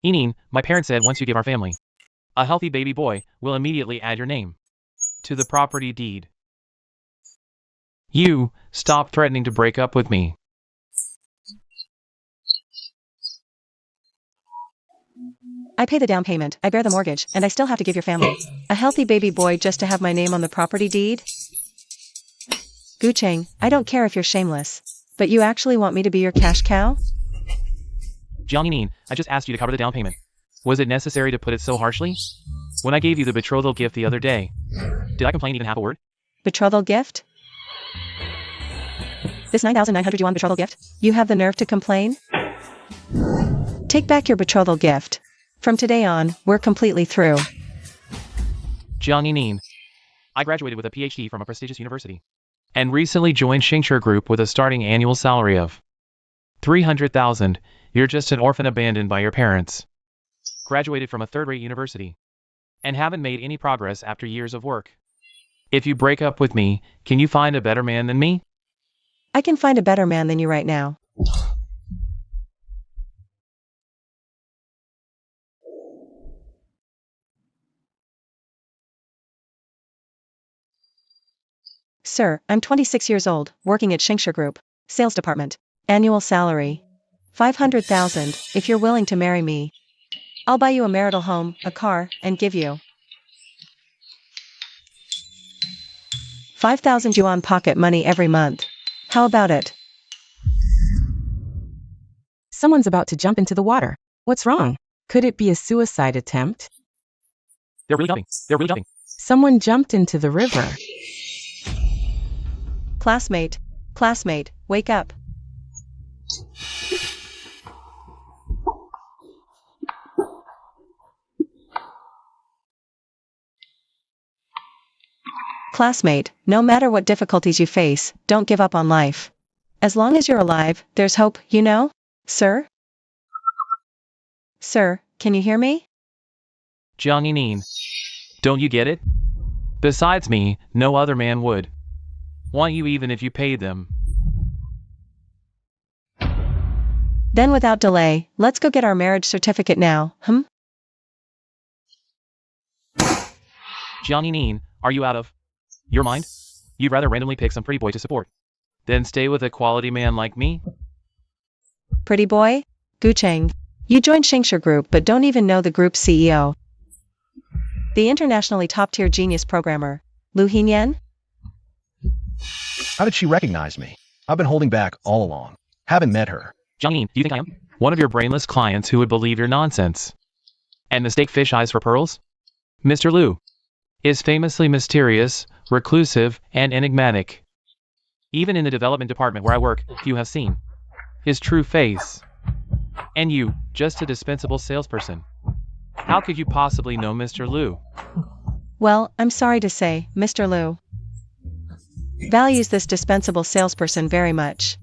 Yingying, my parents said once you give our family a healthy baby boy, we'll immediately add your name to the property deed. You, stop threatening to break up with me. I pay the down payment, I bear the mortgage, and I still have to give your family a healthy baby boy just to have my name on the property deed? Gucheng, I don't care if you're shameless, but you actually want me to be your cash cow? Yingying, I just asked you to cover the down payment. Was it necessary to put it so harshly? When I gave you the betrothal gift the other day, did I complain even half a word? Betrothal gift? This 9,900 yuan betrothal gift? You have the nerve to complain? Take back your betrothal gift. From today on, we're completely through. Yingying, I graduated with a PhD from a prestigious university and recently joined Xingshi Group with a starting annual salary of 300,000. You're just an orphan abandoned by your parents. Graduated from a third-rate university and haven't made any progress after years of work. If you break up with me, can you find a better man than me? I can find a better man than you right now. Sir, I'm 26 years old, working at Xingshi Group, sales department. Annual salary 500,000. If you're willing to marry me, I'll buy you a marital home, a car, and give you 5,000 yuan pocket money every month. How about it? Someone's about to jump into the water. What's wrong? Could it be a suicide attempt? They're really jumping. They're really jumping. Someone jumped into the river. Classmate, wake up. Classmate, no matter what difficulties you face, don't give up on life. As long as you're alive, there's hope, you know? Sir? Sir, can you hear me? Yingying, don't you get it? Besides me, no other man would want you even if you paid them. Then without delay, let's go get our marriage certificate now, Yingying, are you out of your mind? You'd rather randomly pick some pretty boy to support than stay with a quality man like me? Pretty boy? Gucheng, you joined Xingshi Group but don't even know the group's CEO. The internationally top-tier genius programmer, Lu Henian? How did she recognize me? I've been holding back all along. Haven't met her. Yingying, do you think I am one of your brainless clients who would believe your nonsense and mistake fish eyes for pearls? Mr. Lu is famously mysterious, reclusive, and enigmatic. Even in the development department where I work, few have seen his true face. And you, just a dispensable salesperson. How could you possibly know Mr. Lu? Well, I'm sorry to say, Mr. Lu values this dispensable salesperson very much.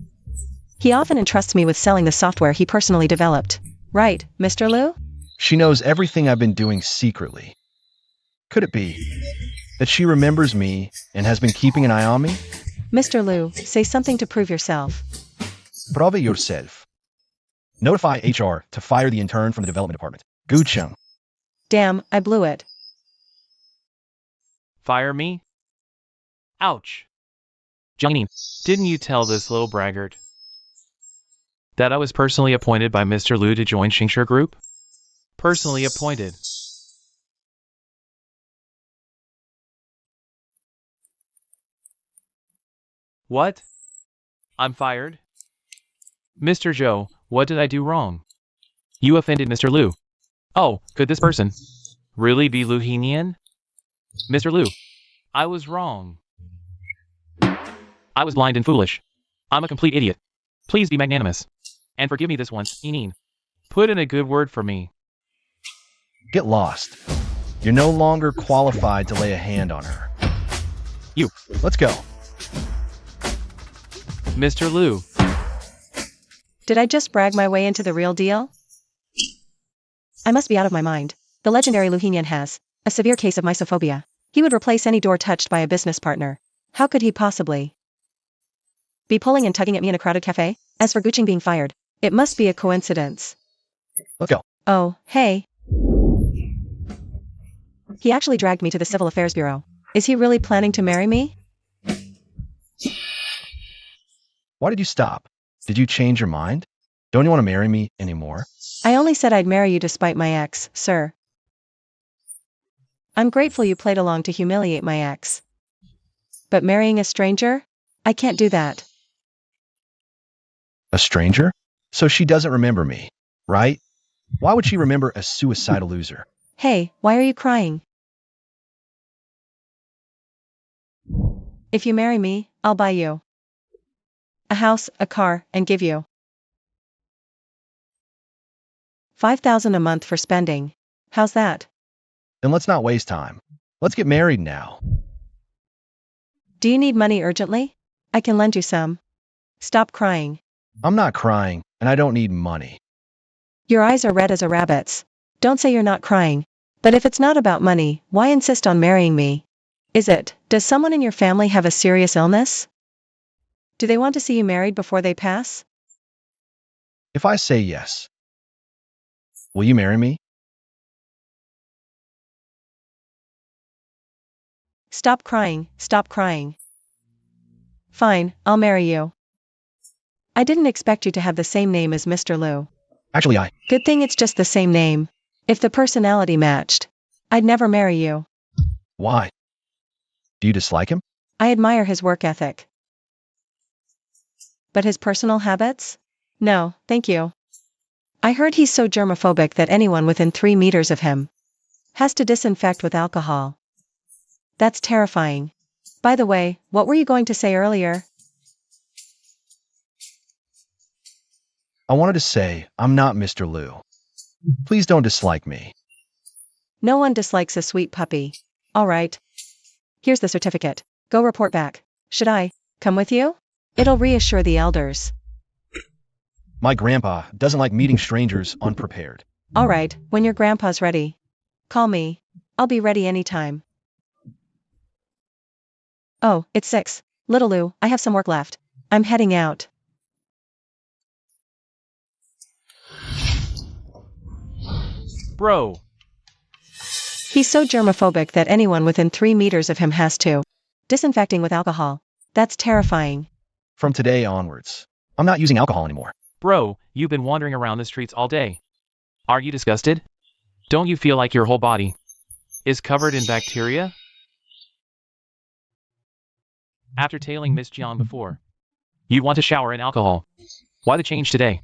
He often entrusts me with selling the software he personally developed. Right, Mr. Lu? She knows everything I've been doing secretly. Could it be that she remembers me and has been keeping an eye on me? Mr. Lu, say something to prove yourself. Prove it yourself. Notify HR to fire the intern from the development department. Gucheng. Damn, I blew it. Fire me? Ouch. Yingying, didn't you tell this little braggart that I was personally appointed by Mr. Lu to join Xingshi Group? Personally appointed. What? I'm fired? Mr. Zhou, what did I do wrong? You offended Mr. Lu. Oh, could this person really be Lu Henian? Mr. Lu, I was wrong. I was blind and foolish. I'm a complete idiot. Please be magnanimous and forgive me this once, Yingying. Put in a good word for me. Get lost. You're no longer qualified to lay a hand on her. You. Let's go. Mr. Lu. Did I just brag my way into the real deal? I must be out of my mind. The legendary Lu Henian has a severe case of misophobia. He would replace any door touched by a business partner. How could he possibly be pulling and tugging at me in a crowded cafe? As for Gucheng being fired, it must be a coincidence. Let's go. Oh, hey. He actually dragged me to the Civil Affairs Bureau. Is he really planning to marry me? Why did you stop? Did you change your mind? Don't you want to marry me anymore? I only said I'd marry you despite my ex, sir. I'm grateful you played along to humiliate my ex. But marrying a stranger? I can't do that. A stranger? So she doesn't remember me, right? Why would she remember a suicidal loser? Hey, why are you crying? If you marry me, I'll buy you a house, a car, and give you $5,000 a month for spending. How's that? Then let's not waste time. Let's get married now. Do you need money urgently? I can lend you some. Stop crying. I'm not crying, and I don't need money. Your eyes are red as a rabbit's. Don't say you're not crying. But if it's not about money, why insist on marrying me? Is it? Does someone in your family have a serious illness? Do they want to see you married before they pass? If I say yes, will you marry me? Stop crying, stop crying. Fine, I'll marry you. I didn't expect you to have the same name as Mr. Lu. Actually, Good thing it's just the same name. If the personality matched, I'd never marry you. Why? Do you dislike him? I admire his work ethic. But his personal habits? No, thank you. I heard he's so germophobic that anyone within 3 meters of him has to disinfect with alcohol. That's terrifying. By the way, what were you going to say earlier? I wanted to say, I'm not Mr. Lu. Please don't dislike me. No one dislikes a sweet puppy. All right. Here's the certificate. Go report back. Should I come with you? It'll reassure the elders. My grandpa doesn't like meeting strangers unprepared. All right, when your grandpa's ready, call me. I'll be ready anytime. Oh, it's 6. Little Lu, I have some work left. I'm heading out. Bro, He's so germophobic that anyone within 3 meters of him has to disinfecting with alcohol. That's terrifying. From today onwards, I'm not using alcohol anymore. bro, you've been wandering around the streets all day. Are you disgusted? Don't you feel like your whole body is covered in bacteria? After tailing Miss Jiang before, you want to shower in alcohol. Why the change today?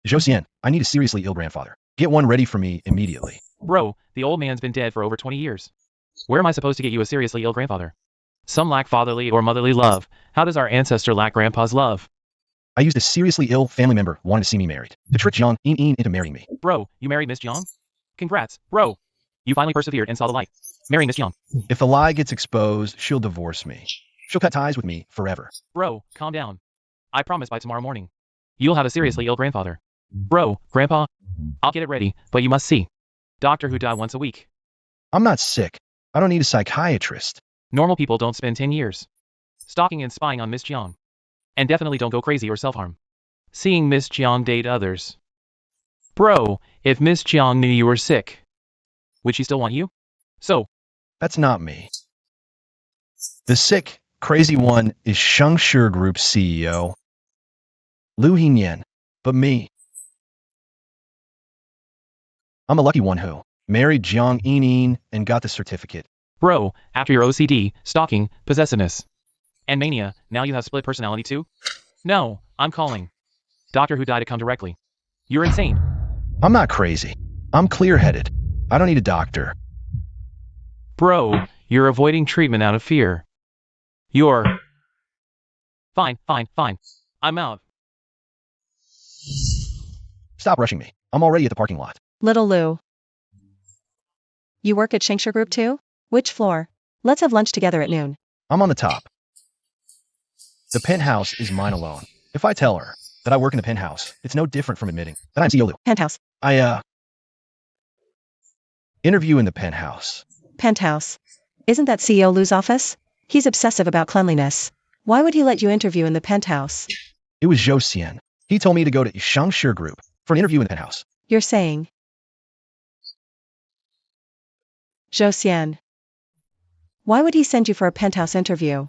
Josiane, I need a seriously ill grandfather. Get one ready for me immediately. Bro, the old man's been dead for over 20 years. Where am I supposed to get you a seriously ill grandfather? Some lack fatherly or motherly love. How does our ancestor lack grandpa's love? I used a seriously ill family member wanting to see me married to trick Yingying into marrying me. Bro, you married Miss Jiang? Congrats, bro. You finally persevered and saw the light. Marrying Miss Jiang. If the lie gets exposed, she'll divorce me. She'll cut ties with me forever. Bro, calm down. I promise by tomorrow morning, you'll have a seriously ill grandfather. Bro, grandpa, I'll get it ready, but you must see doctor who die once a week. I'm not sick. I don't need a psychiatrist. Normal people don't spend 10 years stalking and spying on Miss Jiang. And definitely don't go crazy or self-harm seeing Miss Jiang date others. Bro, if Miss Jiang knew you were sick, would she still want you? So, That's not me. The sick, crazy one is Shengshi Group CEO Lu Henian, but me. I'm a lucky one who married Jiang Yingying and got the certificate. bro, after your OCD, stalking, possessiveness, and mania, now you have split personality too? No, I'm calling doctor who died to come directly. You're insane. I'm not crazy. I'm clear-headed. I don't need a doctor. Bro, you're avoiding treatment out of fear. You're... Fine. I'm out. Stop rushing me. I'm already at the parking lot. Little Lu. You work at Shengshi Group too? Which floor? Let's have lunch together at noon. I'm on the top. The penthouse is mine alone. If I tell her that I work in the penthouse, it's no different from admitting that I'm CEO Lu. Penthouse. I interview in the penthouse. Penthouse. Isn't that CEO Lu's office? He's obsessive about cleanliness. Why would he let you interview in the penthouse? It was Josiane. He told me to go to Shengshi Group for an interview in the penthouse. You're saying Zhou Xian. Why would he send you for a penthouse interview?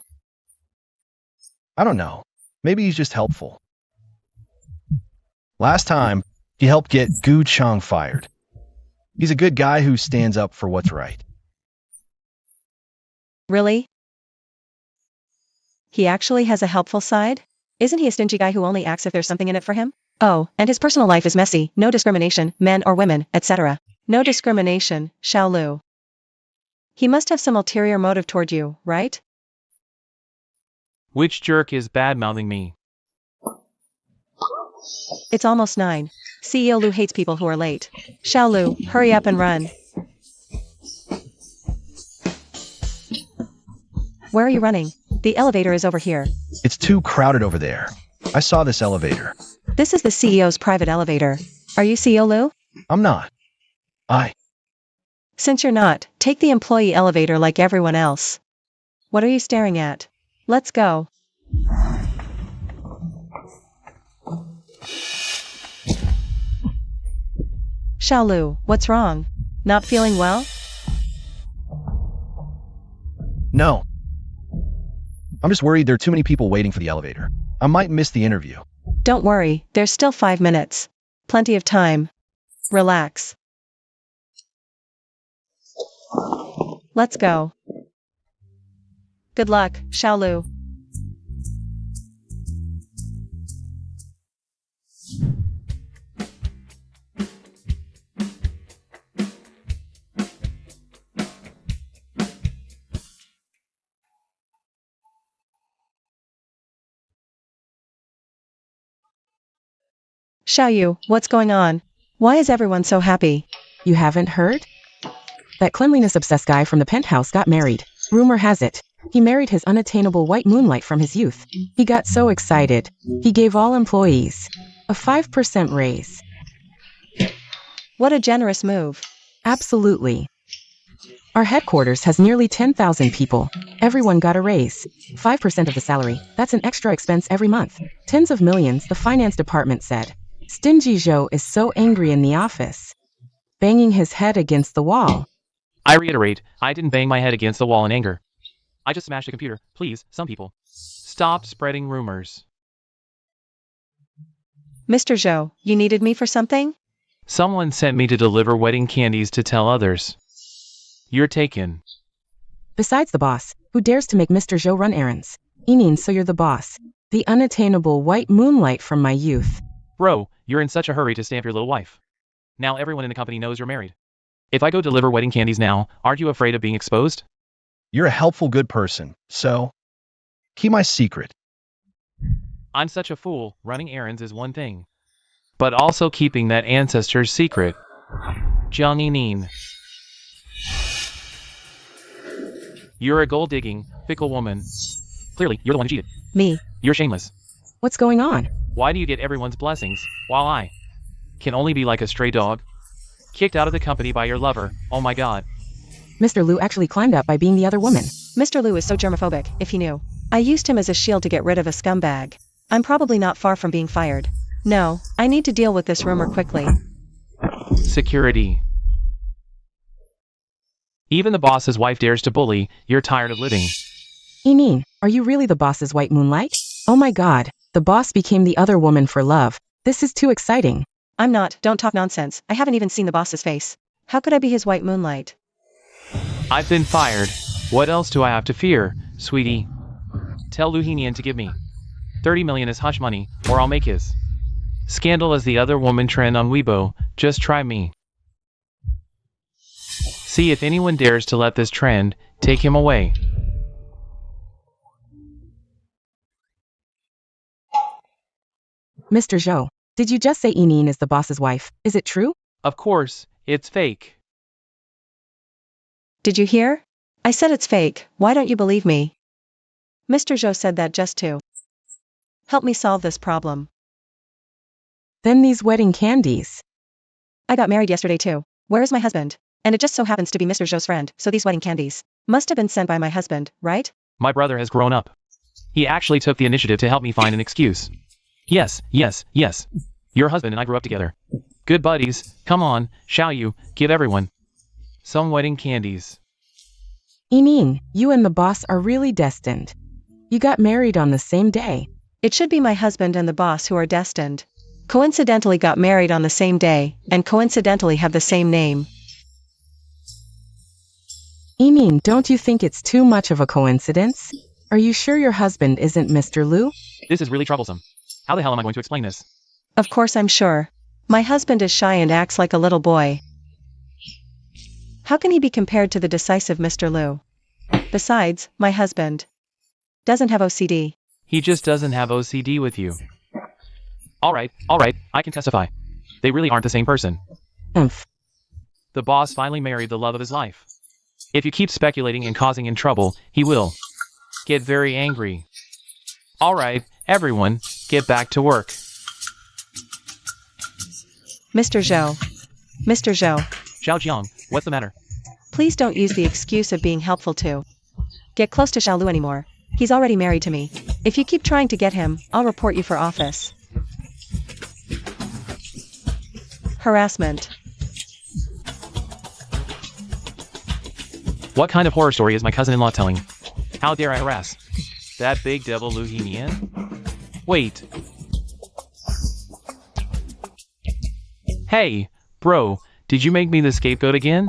I don't know. Maybe he's just helpful. Last time, he helped get Gu Chang fired. He's a good guy who stands up for what's right. Really? He actually has a helpful side? Isn't he a stingy guy who only acts if there's something in it for him? Oh, and his personal life is messy, no discrimination, men or women, etc. No discrimination, Xiao Lu. He must have some ulterior motive toward you, right? Which jerk is bad-mouthing me? It's almost 9. CEO Lu hates people who are late. Xiao Lu, hurry up and run. Where are you running? The elevator is over here. It's too crowded over there. I saw this elevator. This is the CEO's private elevator. Are you CEO Lu? I'm not. Since you're not, take the employee elevator like everyone else. What are you staring at? Let's go. Xiao Lu, what's wrong? Not feeling well? No. I'm just worried there are too many people waiting for the elevator. I might miss the interview. Don't worry, there's still 5 minutes. Plenty of time. Relax. Let's go. Good luck, Xiao Lu. Xiao Yu, what's going on? Why is everyone so happy? You haven't heard? That cleanliness-obsessed guy from the penthouse got married. Rumor has it, he married his unattainable white moonlight from his youth. He got so excited, he gave all employees a 5% raise. What a generous move. Absolutely. Our headquarters has nearly 10,000 people. Everyone got a raise. 5% of the salary. That's an extra expense every month. Tens of millions, the finance department said. Stingy Zhou is so angry in the office, banging his head against the wall. I reiterate, I didn't bang my head against the wall in anger. I just smashed the computer. Please, some people. Stop spreading rumors. Mr. Zhou, you needed me for something? Someone sent me to deliver wedding candies to tell others. You're taken. Besides the boss, who dares to make Mr. Zhou run errands? Yingying, so you're the boss. The unattainable white moonlight from my youth. Bro, you're in such a hurry to stamp your little wife. Now everyone in the company knows you're married. If I go deliver wedding candies now, aren't you afraid of being exposed? You're a helpful good person, so keep my secret. I'm such a fool. Running errands is one thing. But also keeping that ancestor's secret. Yingying. You're a gold-digging, fickle woman. Clearly, you're the one who cheated. Me. You're shameless. What's going on? Why do you get everyone's blessings, while I can only be like a stray dog? Kicked out of the company by your lover, oh my god. Mr. Lu actually climbed up by being the other woman. Mr. Lu is so germophobic, if he knew. I used him as a shield to get rid of a scumbag. I'm probably not far from being fired. No, I need to deal with this rumor quickly. Security. Even the boss's wife dares to bully, you're tired of living. Yingying, are you really the boss's white moonlight? Oh my god, the boss became the other woman for love. This is too exciting. I'm not, don't talk nonsense. I haven't even seen the boss's face. How could I be his white moonlight? I've been fired. What else do I have to fear, sweetie? Tell Lu Henian to give me 30 million as hush money, or I'll make his scandal as the other woman trend on Weibo. Just try me. See if anyone dares to let this trend take him away. Mr. Zhou, did you just say Yingying is the boss's wife? Is it true? Of course, it's fake. Did you hear? I said it's fake, why don't you believe me? Mr. Zhou said that just to help me solve this problem. Then these wedding candies. I got married yesterday too. Where is my husband? And it just so happens to be Mr. Zhou's friend, so these wedding candies must have been sent by my husband, right? My brother has grown up. He actually took the initiative to help me find an excuse. Yes. Your husband and I grew up together. Good buddies. Come on, Xiao Yu, give everyone some wedding candies. Yingying, you and the boss are really destined. You got married on the same day. It should be my husband and the boss who are destined. Coincidentally got married on the same day, and coincidentally have the same name. Yingying, don't you think it's too much of a coincidence? Are you sure your husband isn't Mr. Lu? This is really troublesome. How the hell am I going to explain this? Of course I'm sure. My husband is shy and acts like a little boy. How can he be compared to the decisive Mr. Lu? Besides, my husband doesn't have OCD. He just doesn't have OCD with you. Alright, I can testify. They really aren't the same person. Umph. The boss finally married the love of his life. If you keep speculating and causing him trouble, he will get very angry. Alright, everyone, get back to work. Mr. Zhou. Mr. Zhou, Xiao Jiang, what's the matter? please don't use the excuse of being helpful to get close to Xiao Lu anymore. He's already married to me. If you keep trying to get him, I'll report you for office. Harassment. What kind of horror story is my cousin-in-law telling? How dare I harass that big devil Lu Henian? Wait. Hey, bro, did you make me the scapegoat again?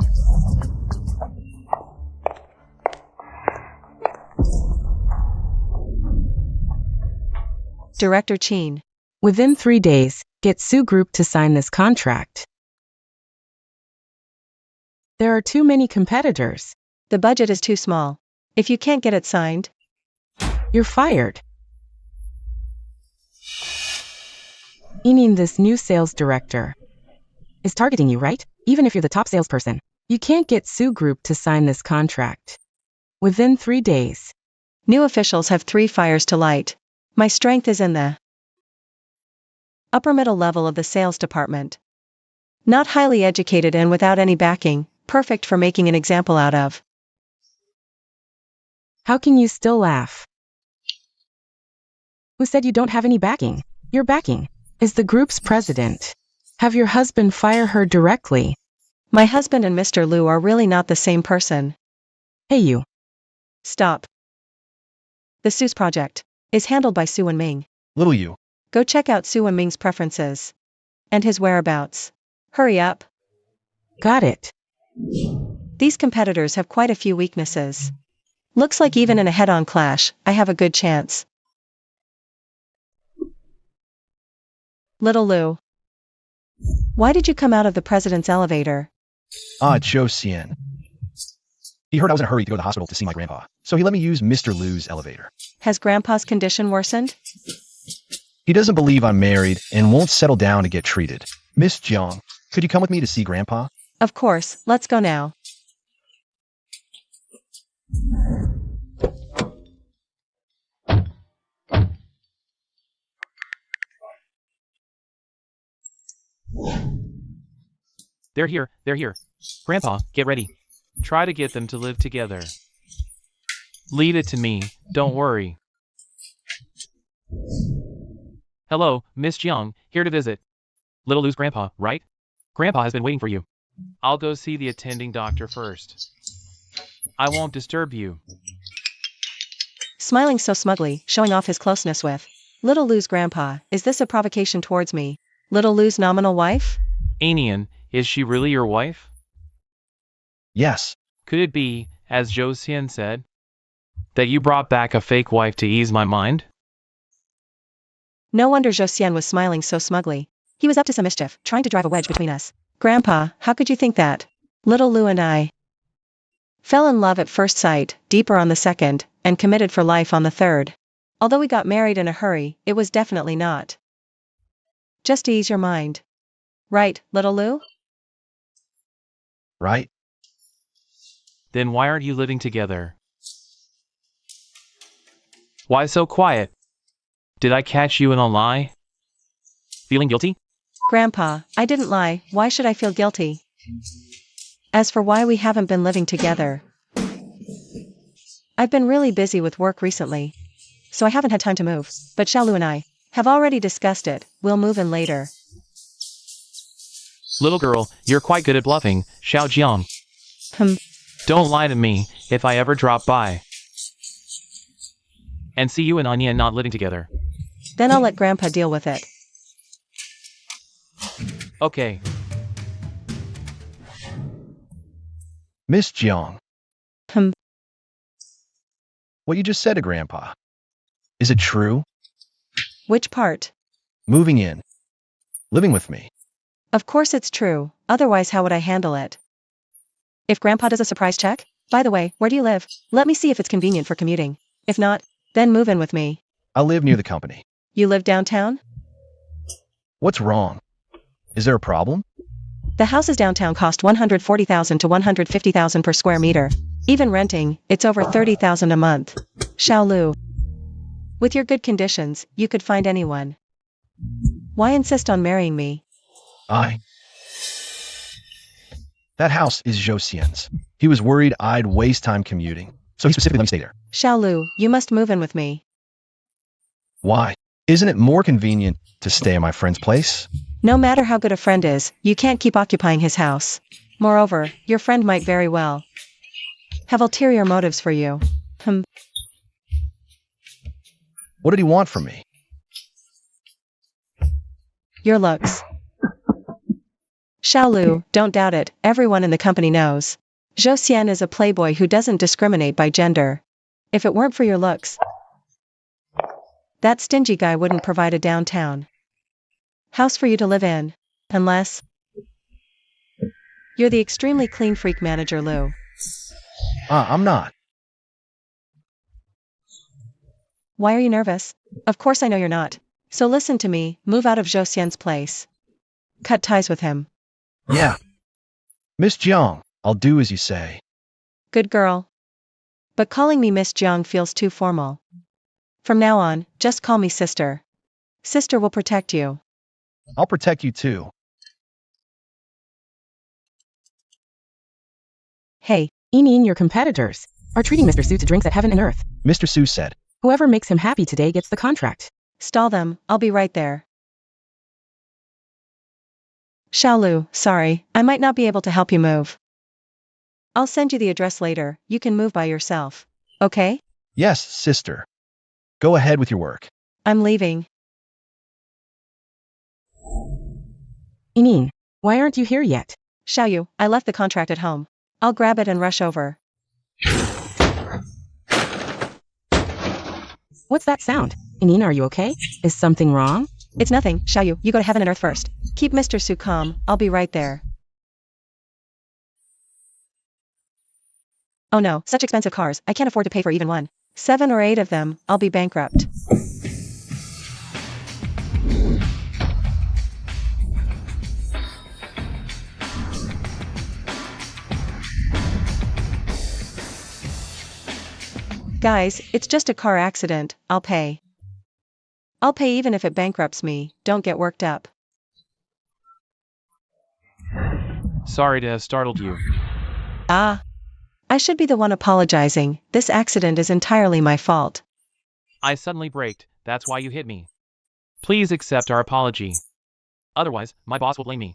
Director Qin. Within 3 days, get Su Group to sign this contract. There are too many competitors. The budget is too small. If you can't get it signed, You're fired. Meaning this new sales director is targeting you, right? Even if you're the top salesperson, you can't get Su Group to sign this contract. Within 3 days. new officials have 3 fires to light. My strength is in the upper middle level of the sales department. Not highly educated and without any backing, perfect for making an example out of. How can you still laugh? Who said you don't have any backing? Your backing is the group's president. Have your husband fire her directly. My husband and Mr. Lu are really not the same person. Hey you. Stop. The Su's project is handled by Su Wenming. Little you. Go check out Su Wenming's preferences and his whereabouts. Hurry up. Got it. These competitors have quite a few weaknesses. Looks like even in a head-on clash, I have a good chance. Little Lu. Why did you come out of the president's elevator? It's Zhou Xian. He heard I was in a hurry to go to the hospital to see my grandpa, so he let me use Mr. Lu's elevator. Has Grandpa's condition worsened? He doesn't believe I'm married and won't settle down to get treated. Miss Jiang, could you come with me to see Grandpa? Of course, let's go now. They're here. Grandpa, get ready. Try to get them to live together. Leave it to me, don't worry. Hello, Miss Jiang, here to visit. Little Lu's grandpa, right? Grandpa has been waiting for you. I'll go see the attending doctor first. I won't disturb you. Smiling so smugly, showing off his closeness with Little Lu's grandpa. Is this a provocation towards me? Little Lu's nominal wife? Henian, is she really your wife? Yes. Could it be, as Zhou Xian said, that you brought back a fake wife to ease my mind? No wonder Zhou Xian was smiling so smugly. He was up to some mischief, trying to drive a wedge between us. Grandpa, how could you think that? Little Lu and I fell in love at first sight, deeper on the second, and committed for life on the third. Although we got married in a hurry, it was definitely not just to ease your mind. Right, Little Lu? Right? Then why aren't you living together? Why so quiet? Did I catch you in a lie? Feeling guilty? Grandpa, I didn't lie, why should I feel guilty? As for why we haven't been living together, I've been really busy with work recently, so I haven't had time to move, but Xiao Lu and I have already discussed it, we'll move in later. Little girl, you're quite good at bluffing, Xiao Jiang. Hmm. Don't lie to me if I ever drop by. And see you and Onion not living together. Then I'll let Grandpa deal with it. Okay. Miss Jiang, Hmm. what you just said to Grandpa. Is it true? Which part? Moving in. Living with me. Of course it's true, otherwise how would I handle it? If Grandpa does a surprise check? By the way, where do you live? Let me see if it's convenient for commuting. If not, then move in with me. I live near the company. You live downtown? What's wrong? Is there a problem? The houses downtown cost $140,000 to $150,000 per square meter. Even renting, it's over $30,000 a month. Xiao Lu. With your good conditions, you could find anyone. Why insist on marrying me? That house is Zhou Xian's. He was worried I'd waste time commuting, so he specifically let me stay there. Xiao Lu, you must move in with me. Why? Isn't it more convenient to stay at my friend's place? No matter how good a friend is, you can't keep occupying his house. Moreover, your friend might very well have ulterior motives for you. What did he want from me? Your looks. Xiao Lu, don't doubt it, everyone in the company knows. Zhou Xian is a playboy who doesn't discriminate by gender. If it weren't for your looks, that stingy guy wouldn't provide a downtown house for you to live in. Unless you're the extremely clean freak manager Lu. I'm not. Why are you nervous? Of course I know you're not. So listen to me, move out of Zhou Xian's place. Cut ties with him. Yeah. Miss Jiang, I'll do as you say. Good girl. But calling me Miss Jiang feels too formal. From now on, just call me sister. Sister will protect you. I'll protect you too. Hey, Yingying, your competitors are treating Mr. Su to drinks at heaven and earth. Mr. Su said. Whoever makes him happy today gets the contract. Stall them, I'll be right there. Xiao Lu, sorry, I might not be able to help you move. I'll send you the address later, you can move by yourself. Okay? Yes, sister. Go ahead with your work. I'm leaving. Yingying, why aren't you here yet? Xiao Yu, I left the contract at home. I'll grab it and rush over. What's that sound? Yingying, are you okay? Is something wrong? It's nothing, Xiao Yu, you go to heaven and earth first. Keep Mr. Su calm, I'll be right there. Oh no, such expensive cars, I can't afford to pay for even one. 7 or 8 of them, I'll be bankrupt. Guys, it's just a car accident, I'll pay. I'll pay even if it bankrupts me, don't get worked up. Sorry to have startled you. Ah. I should be the one apologizing, this accident is entirely my fault. I suddenly braked, that's why you hit me. Please accept our apology. Otherwise, my boss will blame me.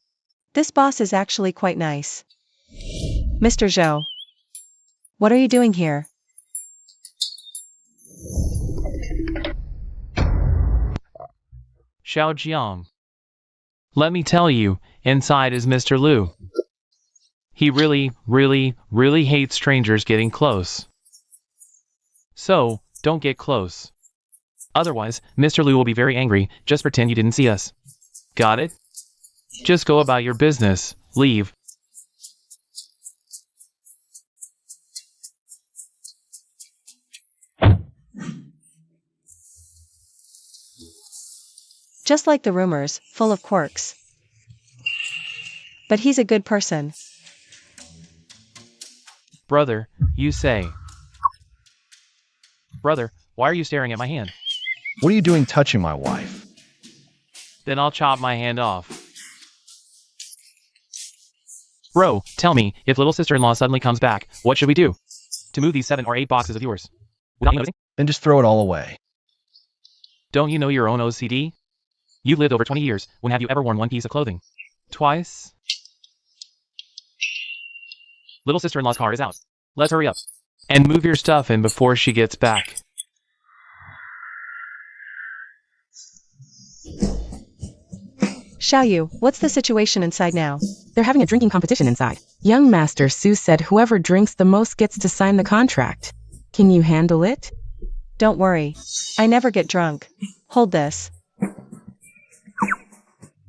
This boss is actually quite nice. Mr. Zhou. What are you doing here? Xiao Jiang. Let me tell you, inside is Mr. Lu. He really hates strangers getting close. So, don't get close. Otherwise, Mr. Lu will be very angry, just pretend you didn't see us. Got it? Just go about your business, leave. Just like the rumors, full of quirks. But he's a good person. Brother, you say. Brother, why are you staring at my hand? What are you doing touching my wife? Then I'll chop my hand off. Bro, tell me, if little sister-in-law suddenly comes back, what should we do? To move these 7 or 8 boxes of yours? Without you noticing? Then just throw it all away. Don't you know your own OCD? You've lived over 20 years, when have you ever worn one piece of clothing? Twice? Little sister-in-law's car is out. Let's hurry up. And move your stuff in before she gets back. Xiaoyu, what's the situation inside now? They're having a drinking competition inside. Young Master Su said whoever drinks the most gets to sign the contract. Can you handle it? Don't worry. I never get drunk. Hold this.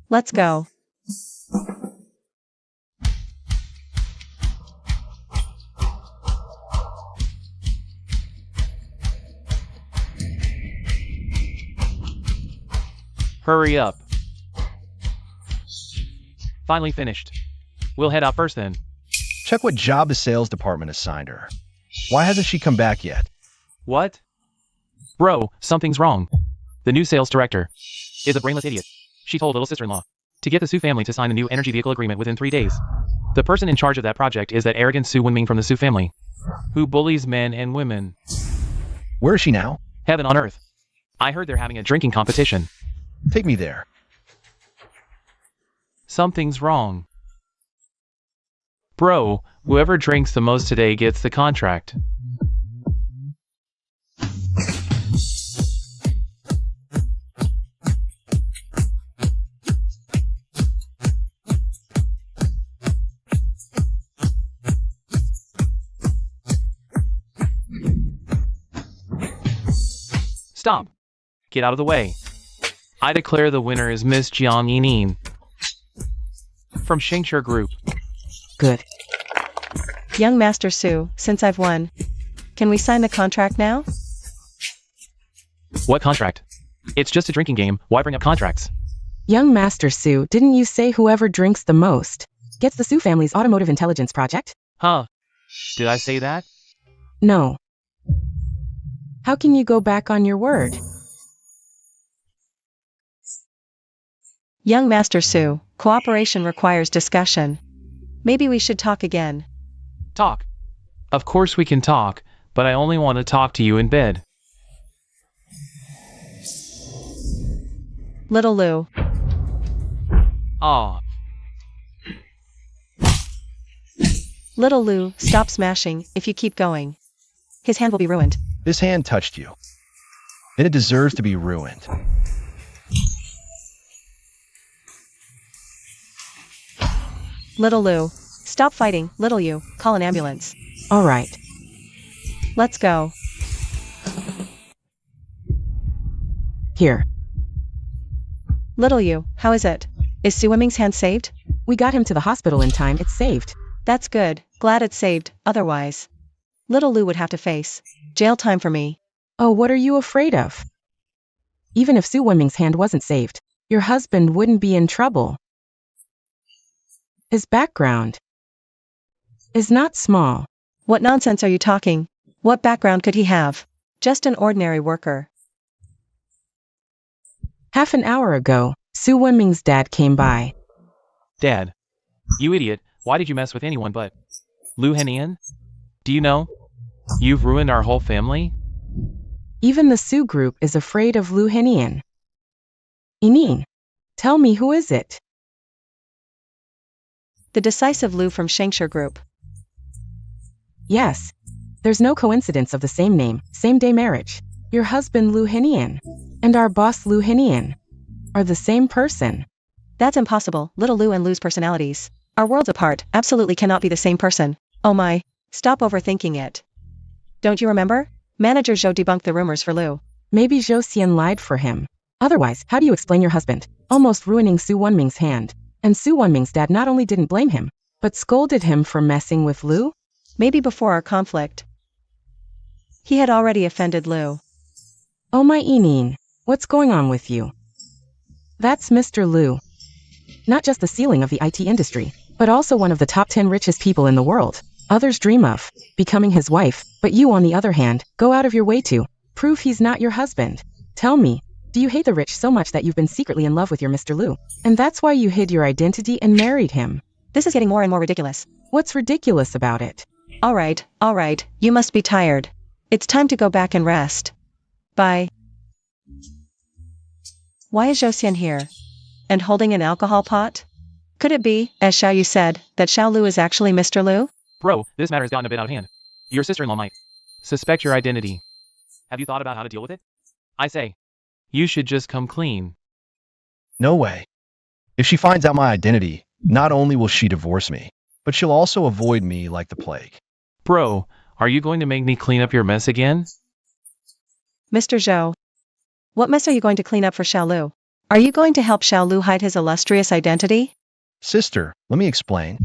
Let's go. Hurry up. Finally finished. We'll head out first then. Check what job the sales department assigned her. Why hasn't she come back yet? What? Bro, something's wrong. The new sales director is a brainless idiot. She told little sister-in-law to get the Su family to sign a new energy vehicle agreement within 3 days. The person in charge of that project is that arrogant Su Wenming from the Su family, who bullies men and women. Where is she now? Heaven on earth. I heard they're having a drinking competition. Take me there. Something's wrong. Bro, whoever drinks the most today gets the contract. Stop. Get out of the way. I declare the winner is Miss Jiang Yingying from Shengshi Group. Good. Young Master Su, since I've won, can we sign the contract now? What contract? It's just a drinking game. Why bring up contracts? Young Master Su, didn't you say whoever drinks the most gets the Su family's automotive intelligence project? Huh. Did I say that? No. How can you go back on your word? Young Master Su, cooperation requires discussion. Maybe we should talk again. Talk. Of course we can talk, but I only want to talk to you in bed. Little Lu. Aw. Little Lu, stop smashing. If you keep going, his hand will be ruined. This hand touched you, and it deserves to be ruined. Little Lu, stop fighting. Little you, call an ambulance. All right. Let's go. Here. Little you, how is it? Is Su Wenming's hand saved? We got him to the hospital in time. It's saved. That's good. Glad it's saved. Otherwise, Little Lu would have to face jail time for me. Oh, what are you afraid of? Even if Su Wenming's hand wasn't saved, your husband wouldn't be in trouble. His background is not small. What nonsense are you talking? What background could he have? Just an ordinary worker. Half an hour ago, Su Wenming's dad came by. Dad. You idiot. Why did you mess with anyone but Lu Henian? Do you know? You've ruined our whole family? Even the Su group is afraid of Lu Henian. Yingying, tell me, who is it? The decisive Lu from Shengshi Group. Yes. There's no coincidence of the same name, same day marriage. Your husband Lu Henian and our boss Lu Henian are the same person. That's impossible. Little Lu and Lu's personalities are worlds apart. Absolutely cannot be the same person. Oh my. Stop overthinking it. Don't you remember? Manager Zhou debunked the rumors for Lu. Maybe Zhou Xian lied for him. Otherwise, how do you explain your husband almost ruining Su Wenming's hand? And Su Wenming's dad not only didn't blame him, but scolded him for messing with Lu? Maybe before our conflict, he had already offended Lu. Oh my Yingying, what's going on with you? That's Mr. Lu. Not just the ceiling of the IT industry, but also one of the top 10 richest people in the world. Others dream of becoming his wife, but you, on the other hand, go out of your way to prove he's not your husband. Tell me, do you hate the rich so much that you've been secretly in love with your Mr. Lu? And that's why you hid your identity and married him? This is getting more and more ridiculous. What's ridiculous about it? All right, you must be tired. It's time to go back and rest. Bye. Why is Zhou Xian here? And holding an alcohol pot? Could it be, as Xiaoyu said, that Xiao Lu is actually Mr. Lu? Bro, this matter has gotten a bit out of hand. Your sister-in-law might suspect your identity. Have you thought about how to deal with it? I say, you should just come clean. No way. If she finds out my identity, not only will she divorce me, but she'll also avoid me like the plague. Bro, are you going to make me clean up your mess again? Mr. Zhou. What mess are you going to clean up for Xiaolu? Are you going to help Xiaolu hide his illustrious identity? Sister, let me explain.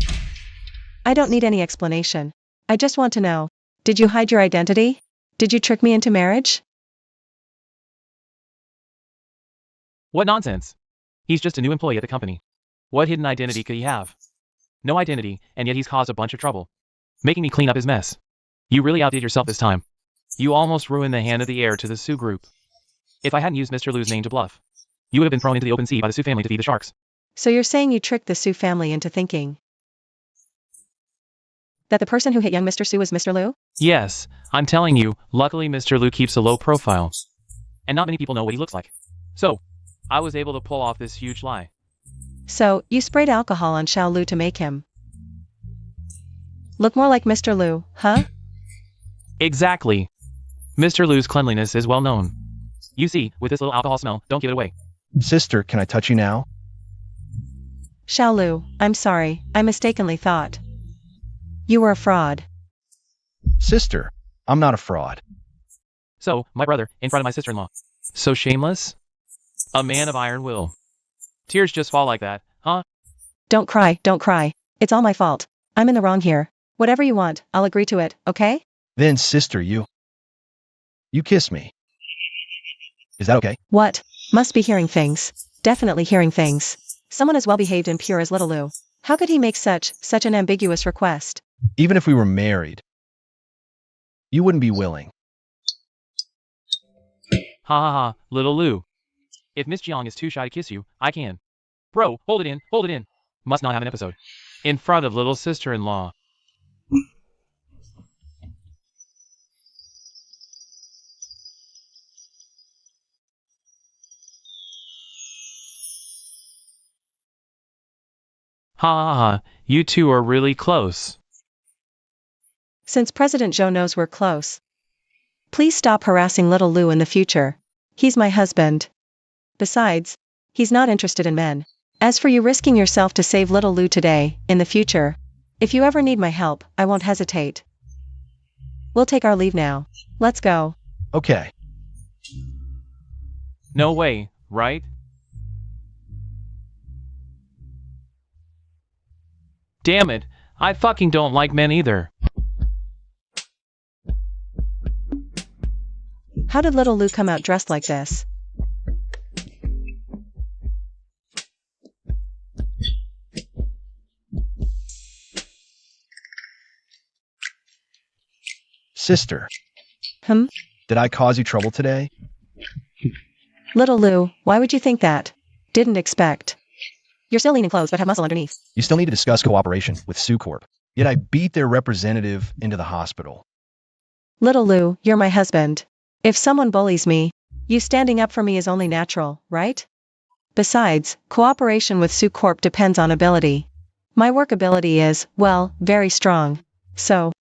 I don't need any explanation. I just want to know, did you hide your identity? Did you trick me into marriage? What nonsense. He's just a new employee at the company. What hidden identity could he have? No identity, and yet he's caused a bunch of trouble, making me clean up his mess. You really outdid yourself this time. You almost ruined the hand of the heir to the Su group. If I hadn't used Mr. Lu's name to bluff, you would have been thrown into the open sea by the Su family to feed the sharks. So you're saying you tricked the Su family into thinking that the person who hit young Mr. Su was Mr. Lu? Yes, I'm telling you, luckily Mr. Lu keeps a low profile. And not many people know what he looks like. So, I was able to pull off this huge lie. So, you sprayed alcohol on Xiaolu to make him look more like Mr. Lu, huh? Exactly. Mr. Lu's cleanliness is well known. You see, with this little alcohol smell, don't give it away. Sister, can I touch you now? Xiaolu, I'm sorry, I mistakenly thought you were a fraud. Sister, I'm not a fraud. So, my brother, in front of my sister-in-law. So shameless? A man of iron will. Tears just fall like that, huh? Don't cry, don't cry. It's all my fault. I'm in the wrong here. Whatever you want, I'll agree to it, okay? Then, sister, you kiss me. Is that okay? What? Must be hearing things. Definitely hearing things. Someone as well-behaved and pure as little Lu. How could he make such an ambiguous request? Even if we were married, you wouldn't be willing. Ha ha ha, little Lu. If Miss Jiang is too shy to kiss you, I can. Bro, hold it in, hold it in. Must not have an episode. In front of little sister-in-law. Ha ha ha, you two are really close. Since President Zhou knows we're close, please stop harassing little Lu in the future. He's my husband. Besides, he's not interested in men. As for you risking yourself to save little Lu today, in the future, if you ever need my help, I won't hesitate. We'll take our leave now. Let's go. Okay. No way, right? Damn it, I fucking don't like men either. How did little Lu come out dressed like this? Sister, did I cause you trouble today? Little Lu, why would you think that? Didn't expect. You're still lean in clothes but have muscle underneath. You still need to discuss cooperation with Su Corp. Yet I beat their representative into the hospital. Little Lu, you're my husband. If someone bullies me, you standing up for me is only natural, right? Besides, cooperation with Su Corp depends on ability. My work ability is, well, very strong. So,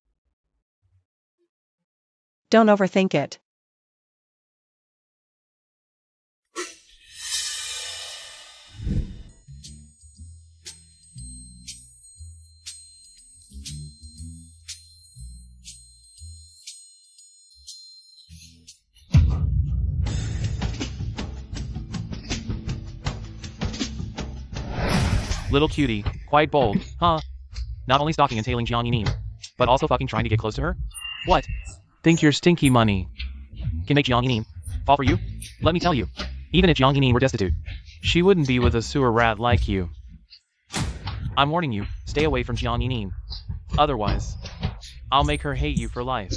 don't overthink it. Little cutie, quite bold, huh? Not only stalking and tailing Jiang Yingying, but also fucking trying to get close to her? What? Think your stinky money can make Jiang Yingying fall for you? Let me tell you, even if Jiang Yingying were destitute, she wouldn't be with a sewer rat like you. I'm warning you, stay away from Jiang Yingying. Otherwise, I'll make her hate you for life.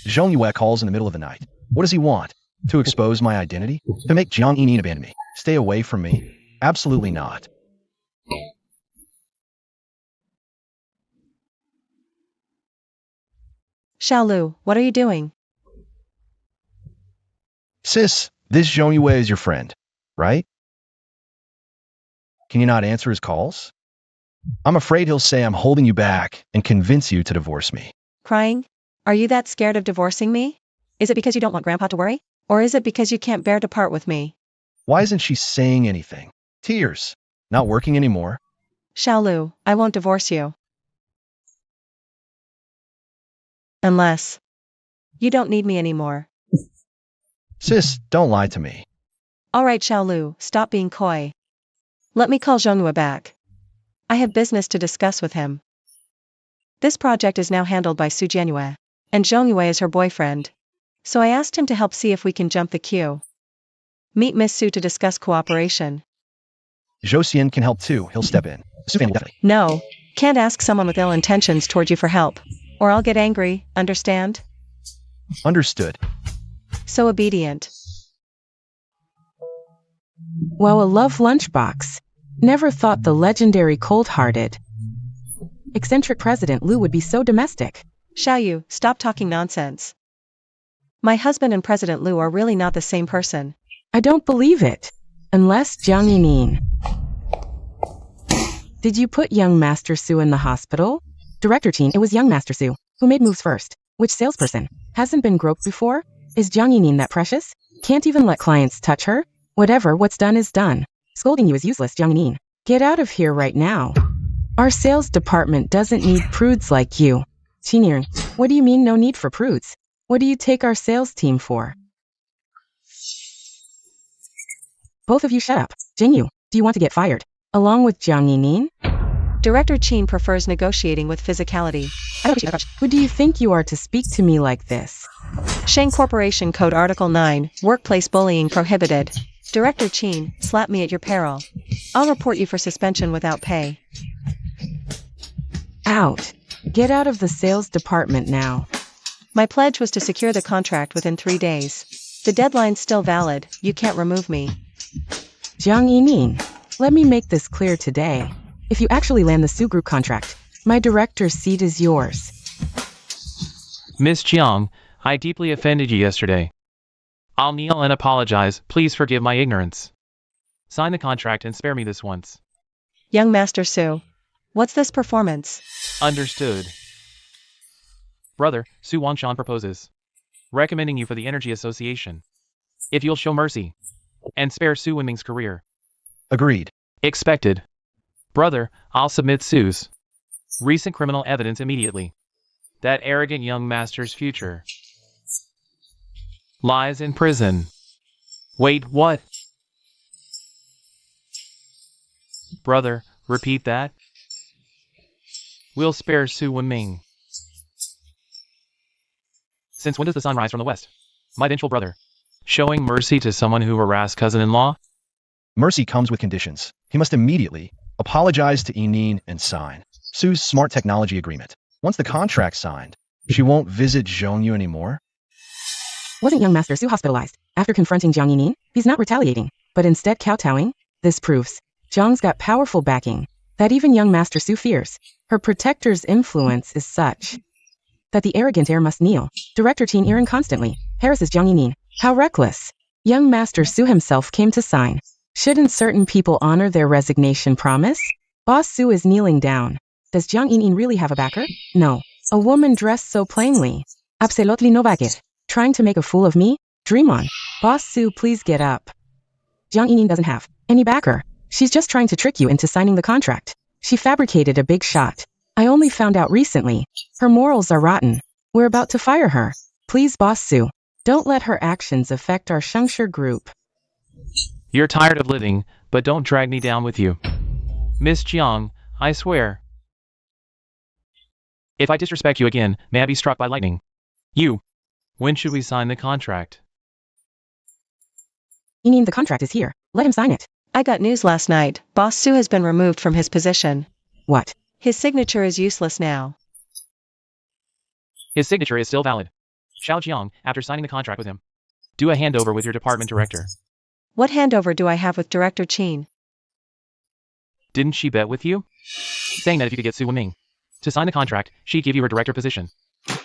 Zhong Yue calls in the middle of the night. What does he want? To expose my identity? To make Jiang Yingying abandon me? Stay away from me? Absolutely not. Xiaolu, what are you doing? Sis, this Zhong Yue is your friend, right? Can you not answer his calls? I'm afraid he'll say I'm holding you back and convince you to divorce me. Crying? Are you that scared of divorcing me? Is it because you don't want Grandpa to worry? Or is it because you can't bear to part with me? Why isn't she saying anything? Tears. Not working anymore. Lu, I won't divorce you. Unless you don't need me anymore. Sis, don't lie to me. Alright Lu, stop being coy. Let me call Zhongyue back. I have business to discuss with him. This project is now handled by Su Jianyue, and Zhongyue is her boyfriend. So I asked him to help see if we can jump the queue. Meet Miss Su to discuss cooperation. Josian can help too. He'll step in. Su family definitely. No, can't ask someone with ill intentions toward you for help. Or I'll get angry, understand? Understood. So obedient. Wow, a love lunchbox. Never thought the legendary cold-hearted, eccentric President Lu would be so domestic. Xiaoyu, stop talking nonsense. My husband and President Lu are really not the same person. I don't believe it. Unless Jiang Yingying. Did you put young Master Su in the hospital? Director Qin, it was young Master Su who made moves first. Which salesperson hasn't been groped before? Is Jiang Yingying that precious? Can't even let clients touch her? Whatever, what's done is done. Scolding you is useless, Jiang Yingying. Get out of here right now. Our sales department doesn't need prudes like you. Qiniren, what do you mean no need for prudes? What do you take our sales team for? Both of you shut up. Jingyu, do you want to get fired? Along with Jiang Yingying? Director Qin prefers negotiating with physicality. Who do you think you are to speak to me like this? Shang Corporation Code Article 9, Workplace Bullying Prohibited. Director Qin, slap me at your peril. I'll report you for suspension without pay. Out. Get out of the sales department now. My pledge was to secure the contract within 3 days. The deadline's still valid, you can't remove me. Jiang Yingying, let me make this clear today. If you actually land the Su Group contract, my director's seat is yours. Miss Jiang, I deeply offended you yesterday. I'll kneel and apologize. Please forgive my ignorance. Sign the contract and spare me this once. Young Master Su. What's this performance? Understood. Brother, Su Wangshan proposes. Recommending you for the Energy Association. If you'll show mercy. And spare Su Wenming's career. Agreed. Expected. Brother, I'll submit Su's recent criminal evidence immediately. That arrogant young master's future lies in prison. Wait, what? Brother, repeat that. We'll spare Su Wenming. Since when does the sun rise from the west? My vengeful brother. Showing mercy to someone who harassed cousin-in-law? Mercy comes with conditions. He must immediately apologize to Yingying and sign Su's smart technology agreement. Once the contract's signed, she won't visit Zhongyue anymore. Wasn't young Master Su hospitalized after confronting Jiang Yingying? He's not retaliating, but instead kowtowing. This proves Zhang's got powerful backing that even young Master Su fears. Her protector's influence is such that the arrogant heir must kneel. Director Qin Iren constantly harasses Jiang Yingying. How reckless. Young Master Su himself came to sign. Shouldn't certain people honor their resignation promise? Boss Su is kneeling down. Does Jiang Yingying really have a backer? No. A woman dressed so plainly. Absolutely no backer. Trying to make a fool of me? Dream on. Boss Su, please get up. Jiang Yingying doesn't have any backer. She's just trying to trick you into signing the contract. She fabricated a big shot. I only found out recently. Her morals are rotten. We're about to fire her. Please, Boss Su, don't let her actions affect our Shengshi group. You're tired of living, but don't drag me down with you. Miss Jiang, I swear. If I disrespect you again, may I be struck by lightning. You. When should we sign the contract? Yingying, the contract is here. Let him sign it. I got news last night. Boss Su has been removed from his position. What? His signature is useless now. His signature is still valid. Xiao Jiang, after signing the contract with him, do a handover with your department director. What handover do I have with Director Qin? Didn't she bet with you? Saying that if you could get Su Wenming to sign the contract, she'd give you her director position.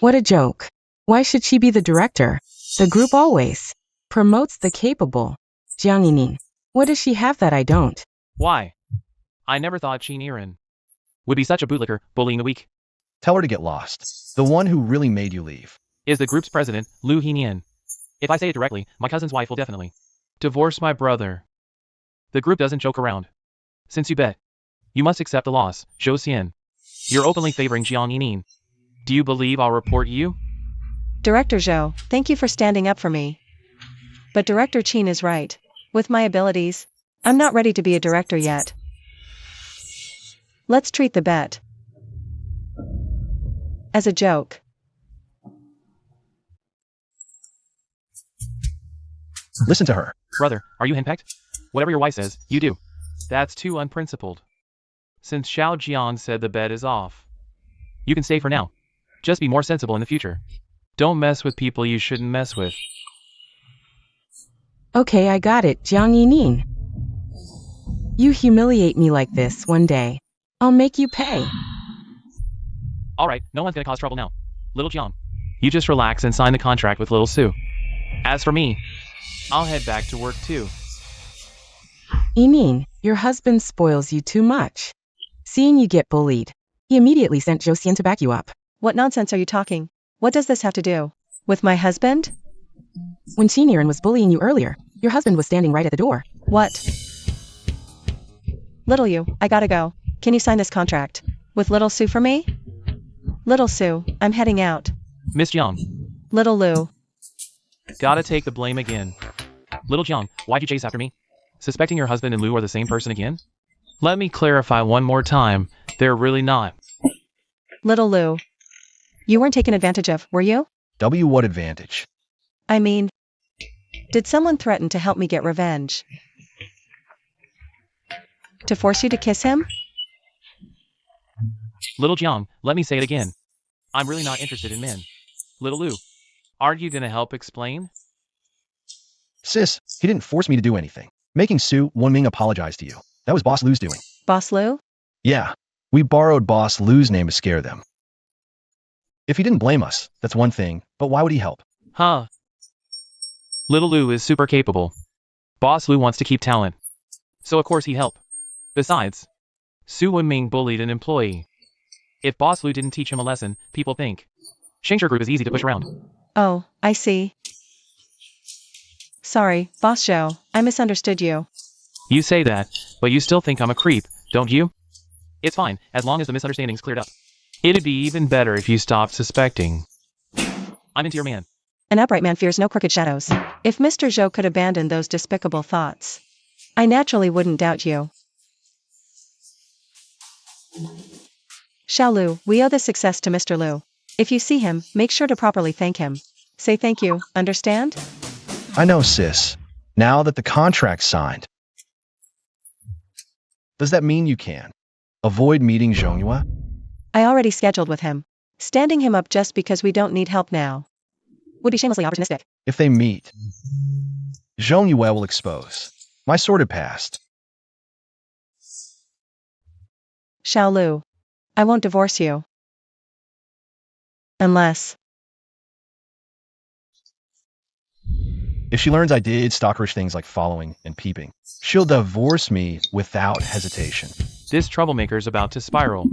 What a joke. Why should she be the director? The group always promotes the capable. Jiang Yingying, what does she have that I don't? Why? I never thought Qin Iren would be such a bootlicker, bullying the weak. Tell her to get lost. The one who really made you leave. Is the group's president, Lu Henian. If I say it directly, my cousin's wife will definitely divorce my brother. The group doesn't joke around. Since you bet, you must accept the loss, Zhou Xian. You're openly favoring Yingying. Do you believe I'll report you? Director Zhou, thank you for standing up for me. But Director Qin is right. With my abilities, I'm not ready to be a director yet. Let's treat the bet as a joke. Listen to her. Brother, are you henpecked? Whatever your wife says, you do. That's too unprincipled. Since Xiao Jian said the bet is off, you can stay for now. Just be more sensible in the future. Don't mess with people you shouldn't mess with. Okay, I got it, Jiang Yining. You humiliate me like this one day. I'll make you pay. Alright, no one's gonna cause trouble now. Little Jiang, you just relax and sign the contract with Little Sue. As for me, I'll head back to work too. Yining, your husband spoils you too much. Seeing you get bullied, he immediately sent Zhou Xian to back you up. What nonsense are you talking? What does this have to do with my husband? When Qiniran was bullying you earlier, your husband was standing right at the door. What? Little you, I gotta go. Can you sign this contract with Little Sue for me? Little Sue, I'm heading out. Miss Jiang, Little Lu. gotta take the blame again. Little Jiang, why'd you chase after me? Suspecting your husband and Lu are the same person again? Let me clarify one more time, they're really not. Little Lu. You weren't taken advantage of, were you? What advantage? I mean, did someone threaten to help me get revenge? To force you to kiss him? Little Jiang, let me say it again. I'm really not interested in men. Little Lu, aren't you gonna help explain? Sis, he didn't force me to do anything. Making Sue Wenming apologize to you. That was Boss Lu's doing. Boss Lu? Yeah, we borrowed Boss Lu's name to scare them. If he didn't blame us, that's one thing, but why would he help? Huh. Little Lu is super capable. Boss Lu wants to keep talent. So of course he'd help. Besides, Su Wenming bullied an employee. If Boss Lu didn't teach him a lesson, people think Shengshi Group is easy to push around. Oh, I see. Sorry, Boss Zhou, I misunderstood you. You say that, but you still think I'm a creep, don't you? It's fine, as long as the misunderstanding's cleared up. It'd be even better if you stopped suspecting. I'm into your man. An upright man fears no crooked shadows. If Mr. Zhou could abandon those despicable thoughts, I naturally wouldn't doubt you. Xiaolu, we owe this success to Mr. Lu. If you see him, make sure to properly thank him. Say thank you, understand? I know, sis. Now that the contract's signed. Does that mean you can avoid meeting Zhongyue? I already scheduled with him. Standing him up just because we don't need help now would be shamelessly opportunistic. If they meet, Zhongyue will expose my sordid past. Xiaolu, I won't divorce you. Unless... If she learns I did stalkerish things like following and peeping, she'll divorce me without hesitation. This troublemaker's about to spiral.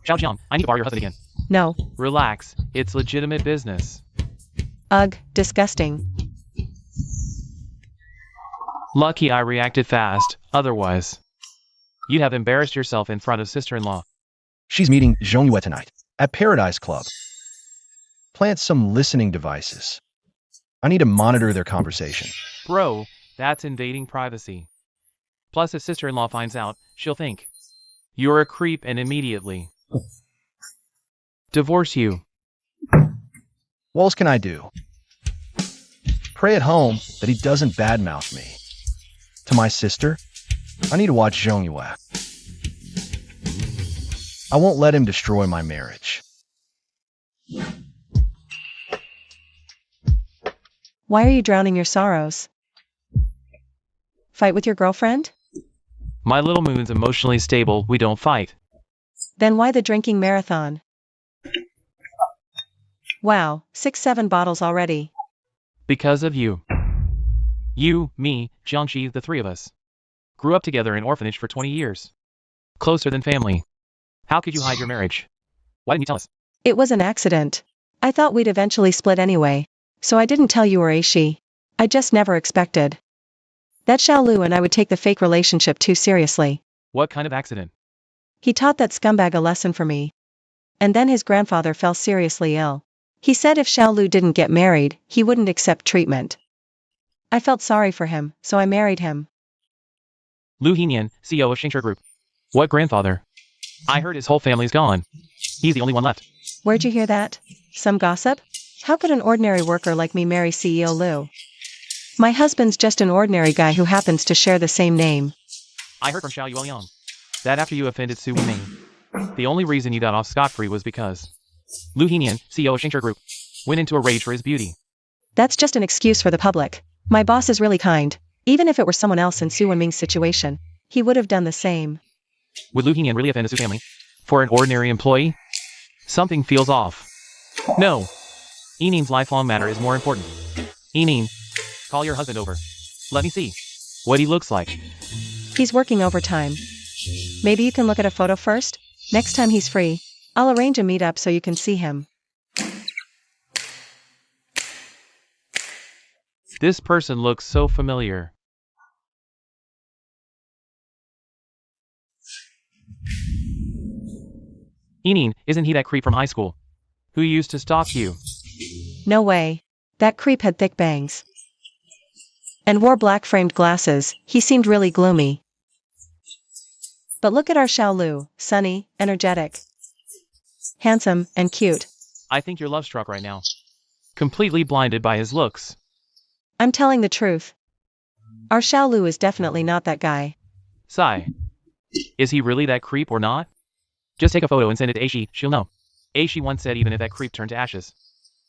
Xiao Jiang, I need to borrow your husband again. No. Relax, it's legitimate business. Ugh, disgusting. Lucky I reacted fast, otherwise you'd have embarrassed yourself in front of sister-in-law. She's meeting Zhongyue tonight at Paradise Club. Plant some listening devices. I need to monitor their conversation. Bro, that's invading privacy. Plus if sister-in-law finds out, she'll think you're a creep and immediately divorce you. What else can I do? Pray at home that he doesn't badmouth me. To my sister, I need to watch Zhongyue. I won't let him destroy my marriage. Why are you drowning your sorrows? Fight with your girlfriend? My little moon's emotionally stable, we don't fight. Then why the drinking marathon? Wow, 6-7 bottles already. Because of you. You, me, Jiangxi, the three of us. Grew up together in orphanage for 20 years. Closer than family. How could you hide your marriage? Why didn't you tell us? It was an accident. I thought we'd eventually split anyway. So I didn't tell you or Aishi. I just never expected that Lu and I would take the fake relationship too seriously. What kind of accident? He taught that scumbag a lesson for me. And then his grandfather fell seriously ill. He said if Lu didn't get married, he wouldn't accept treatment. I felt sorry for him, so I married him. Lu Henian, CEO of Xingshi Group. What grandfather? I heard his whole family's gone. He's the only one left. Where'd you hear that? Some gossip? How could an ordinary worker like me marry CEO Lu? My husband's just an ordinary guy who happens to share the same name. I heard from Xiao Yuoyang that after you offended Su Wenming, the only reason you got off scot-free was because Lu Henian, CEO of Xingshi Group, went into a rage for his beauty. That's just an excuse for the public. My boss is really kind. Even if it were someone else in Su Wenming's situation, he would have done the same. Would Lu Henian really offend the Su family? For an ordinary employee? Something feels off. No. Yingying's lifelong matter is more important. Yingying, call your husband over. Let me see what he looks like. He's working overtime. Maybe you can look at a photo first? Next time he's free, I'll arrange a meetup so you can see him. This person looks so familiar. Yingying, isn't he that creep from high school who used to stalk you? No way. That creep had thick bangs and wore black-framed glasses. He seemed really gloomy. But look at our Lu, sunny, energetic, handsome, and cute. I think you're love-struck right now. Completely blinded by his looks. I'm telling the truth. Our Lu is definitely not that guy. Sigh. Is he really that creep or not? Just take a photo and send it to Aishi, she'll know. Aishi once said even if that creep turned to ashes,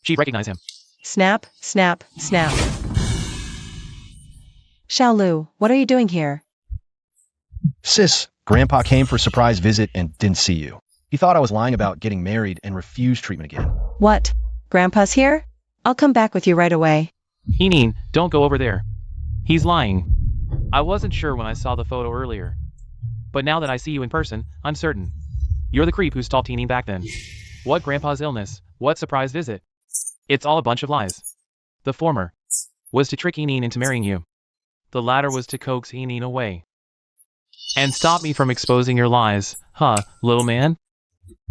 she'd recognize him. Snap, snap, snap. Lu, what are you doing here? Sis, Grandpa came for a surprise visit and didn't see you. He thought I was lying about getting married and refused treatment again. What? Grandpa's here? I'll come back with you right away. Yingying, don't go over there. He's lying. I wasn't sure when I saw the photo earlier. But now that I see you in person, I'm certain. You're the creep who stalked Yingying back then. What grandpa's illness? What surprise visit? It's all a bunch of lies. The former was to trick Yingying into marrying you. The latter was to coax Yingying away and stop me from exposing your lies, huh, little man?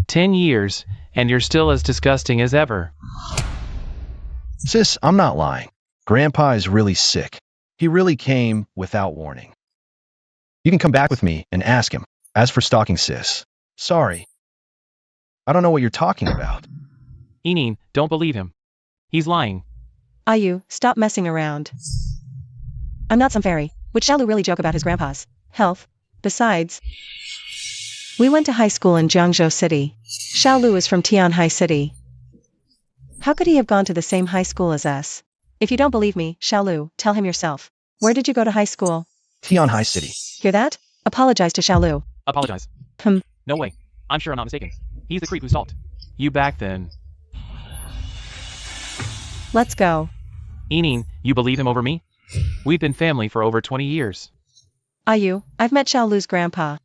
10 years, and you're still as disgusting as ever. Sis, I'm not lying. Grandpa is really sick. He really came without warning. You can come back with me and ask him. As for stalking Sis, sorry. I don't know what you're talking about. Yingying, don't believe him. He's lying. Ayu, stop messing around. I'm not some fairy. Would Lu really joke about his grandpa's health? Besides, we went to high school in Jiangzhou City. Lu is from Tianhai City. How could he have gone to the same high school as us? If you don't believe me, Lu, tell him yourself. Where did you go to high school? Tianhai City. Hear that? Apologize to Lu. Apologize. No way. I'm sure I'm not mistaken. He's the creep who stalked you back then. Let's go. Yingying, you believe him over me? We've been family for over 20 years. Ayu, I've met Lu's grandpa.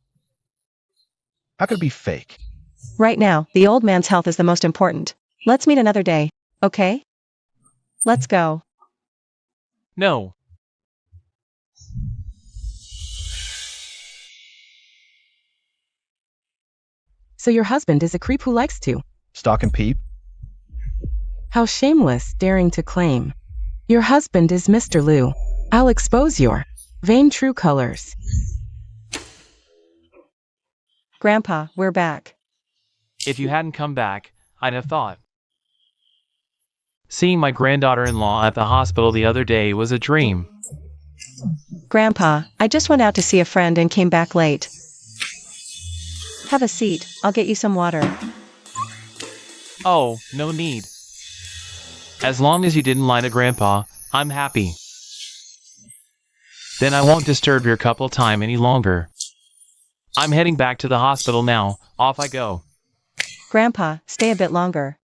How could it be fake? Right now, the old man's health is the most important. Let's meet another day, okay? Let's go. No. So your husband is a creep who likes to Stalk and peep? How shameless, daring to claim. Your husband is Mr. Lu. I'll expose your vain true colors. Grandpa, we're back. If you hadn't come back, I'd have thought. Seeing my granddaughter-in-law at the hospital the other day was a dream. Grandpa, I just went out to see a friend and came back late. Have a seat, I'll get you some water. Oh, no need. As long as you didn't lie to Grandpa, I'm happy. Then I won't disturb your couple time any longer. I'm heading back to the hospital now. Off I go. Grandpa, stay a bit longer.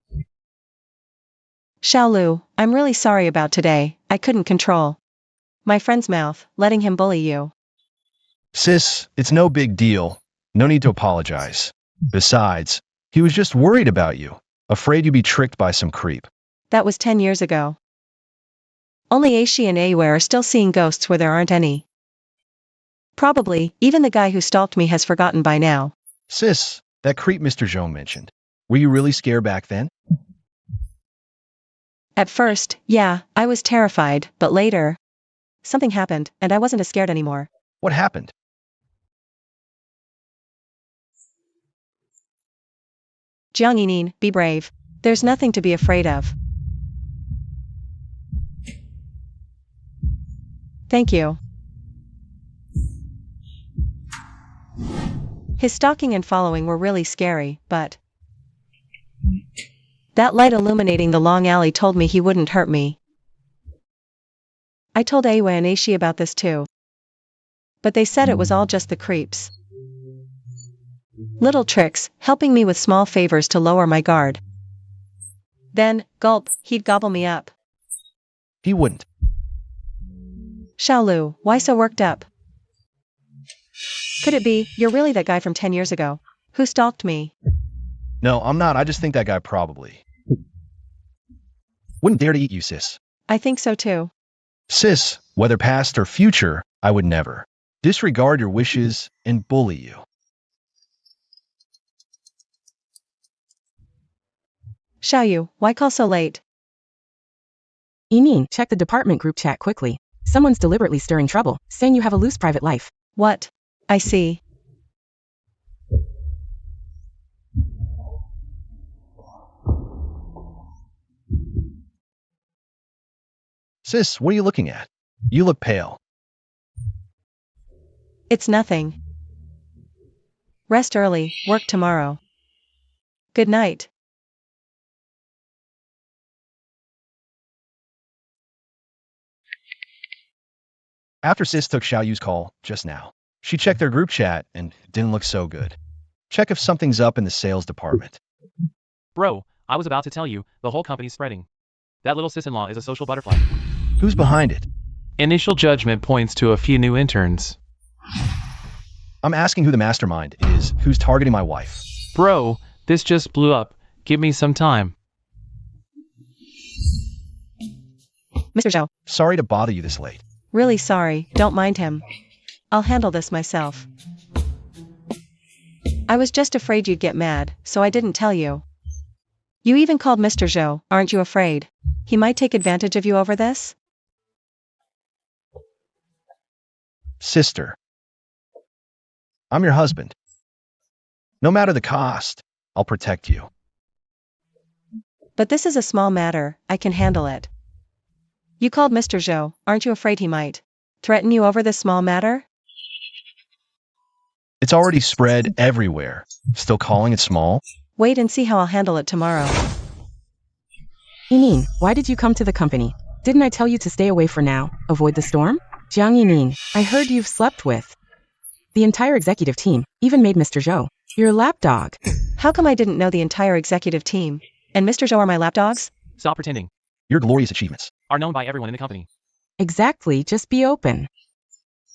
Lu, I'm really sorry about today. I couldn't control my friend's mouth, letting him bully you. Sis, it's no big deal. No need to apologize. Besides, he was just worried about you, afraid you'd be tricked by some creep. That was 10 years ago. Only Aishi and Awe are still seeing ghosts where there aren't any. Probably, even the guy who stalked me has forgotten by now. Sis, that creep Mr. Zhou mentioned. Were you really scared back then? At first, yeah, I was terrified, but later, something happened, and I wasn't as scared anymore. What happened? Yingying, be brave. There's nothing to be afraid of. Thank you. His stalking and following were really scary, but that light illuminating the long alley told me he wouldn't hurt me. I told Awa and Aishi about this too. But they said it was all just the creeps. Little tricks, helping me with small favors to lower my guard. Then, gulp, he'd gobble me up. He wouldn't. Xiaolu, why so worked up? Could it be, you're really that guy from 10 years ago, who stalked me? No, I'm not. I just think that guy probably wouldn't dare to eat you, sis. I think so too. Sis, whether past or future, I would never disregard your wishes and bully you. Xiaoyu, why call so late? Yingying, check the department group chat quickly. Someone's deliberately stirring trouble, saying you have a loose private life. What? I see. Sis, what are you looking at? You look pale. It's nothing. Rest early, work tomorrow. Good night. After Sis took Xiaoyu's call just now, she checked their group chat and it didn't look so good. Check if something's up in the sales department. Bro, I was about to tell you, the whole company's spreading. That little sis-in-law is a social butterfly. Who's behind it? Initial judgment points to a few new interns. I'm asking who the mastermind is, who's targeting my wife. Bro, this just blew up. Give me some time. Mr. Zhou, Sorry to bother you this late. really sorry, don't mind him. I'll handle this myself. I was just afraid you'd get mad, so I didn't tell you. You even called Mr. Zhou, aren't you afraid? He might take advantage of you over this? Sister. I'm your husband. No matter the cost, I'll protect you. But this is a small matter, I can handle it. You called Mr. Zhou, aren't you afraid he might threaten you over this small matter? It's already spread everywhere. Still calling it small? Wait and see how I'll handle it tomorrow. Yingying, why did you come to the company? Didn't I tell you to stay away for now? Avoid the storm? Yingying, I heard you've slept with the entire executive team, even made Mr. Zhou your lapdog. How come I didn't know the entire executive team? And Mr. Zhou are my lapdogs? Stop pretending. Your glorious achievements Are known by everyone in the company. Exactly, just be open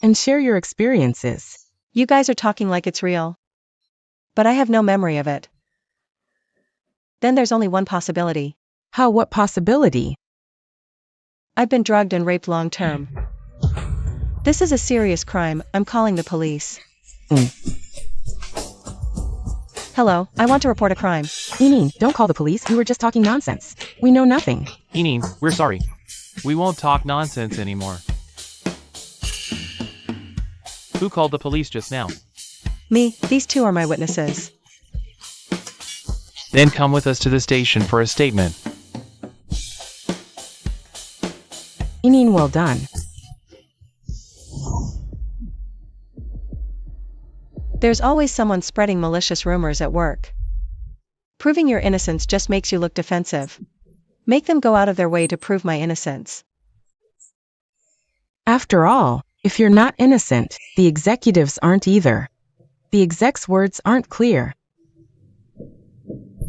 and share your experiences. You guys are talking like it's real. But I have no memory of it. Then there's only one possibility. How, what possibility? I've been drugged and raped long term. This is a serious crime, I'm calling the police. Hello, I want to report a crime. Yingying, don't call the police, we were just talking nonsense. We know nothing. Yingying, we're sorry. We won't talk nonsense anymore. Who called the police just now? Me, these two are my witnesses. Then come with us to the station for a statement. Yingying, well done. There's always someone spreading malicious rumors at work. Proving your innocence just makes you look defensive. Make them go out of their way to prove my innocence. After all, if you're not innocent, the executives aren't either. The execs' words aren't clear.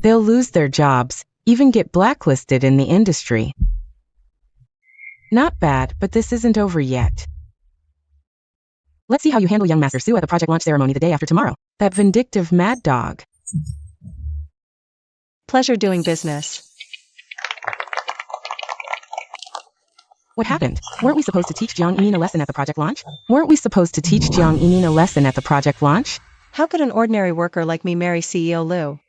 They'll lose their jobs, even get blacklisted in the industry. Not bad, but this isn't over yet. Let's see how you handle young Master Su at the project launch ceremony the day after tomorrow. That vindictive mad dog. Pleasure doing business. What happened? Weren't we supposed to teach Yingying a lesson at the project launch? Weren't we supposed to teach Yingying a lesson at the project launch? How could an ordinary worker like me marry CEO Lu?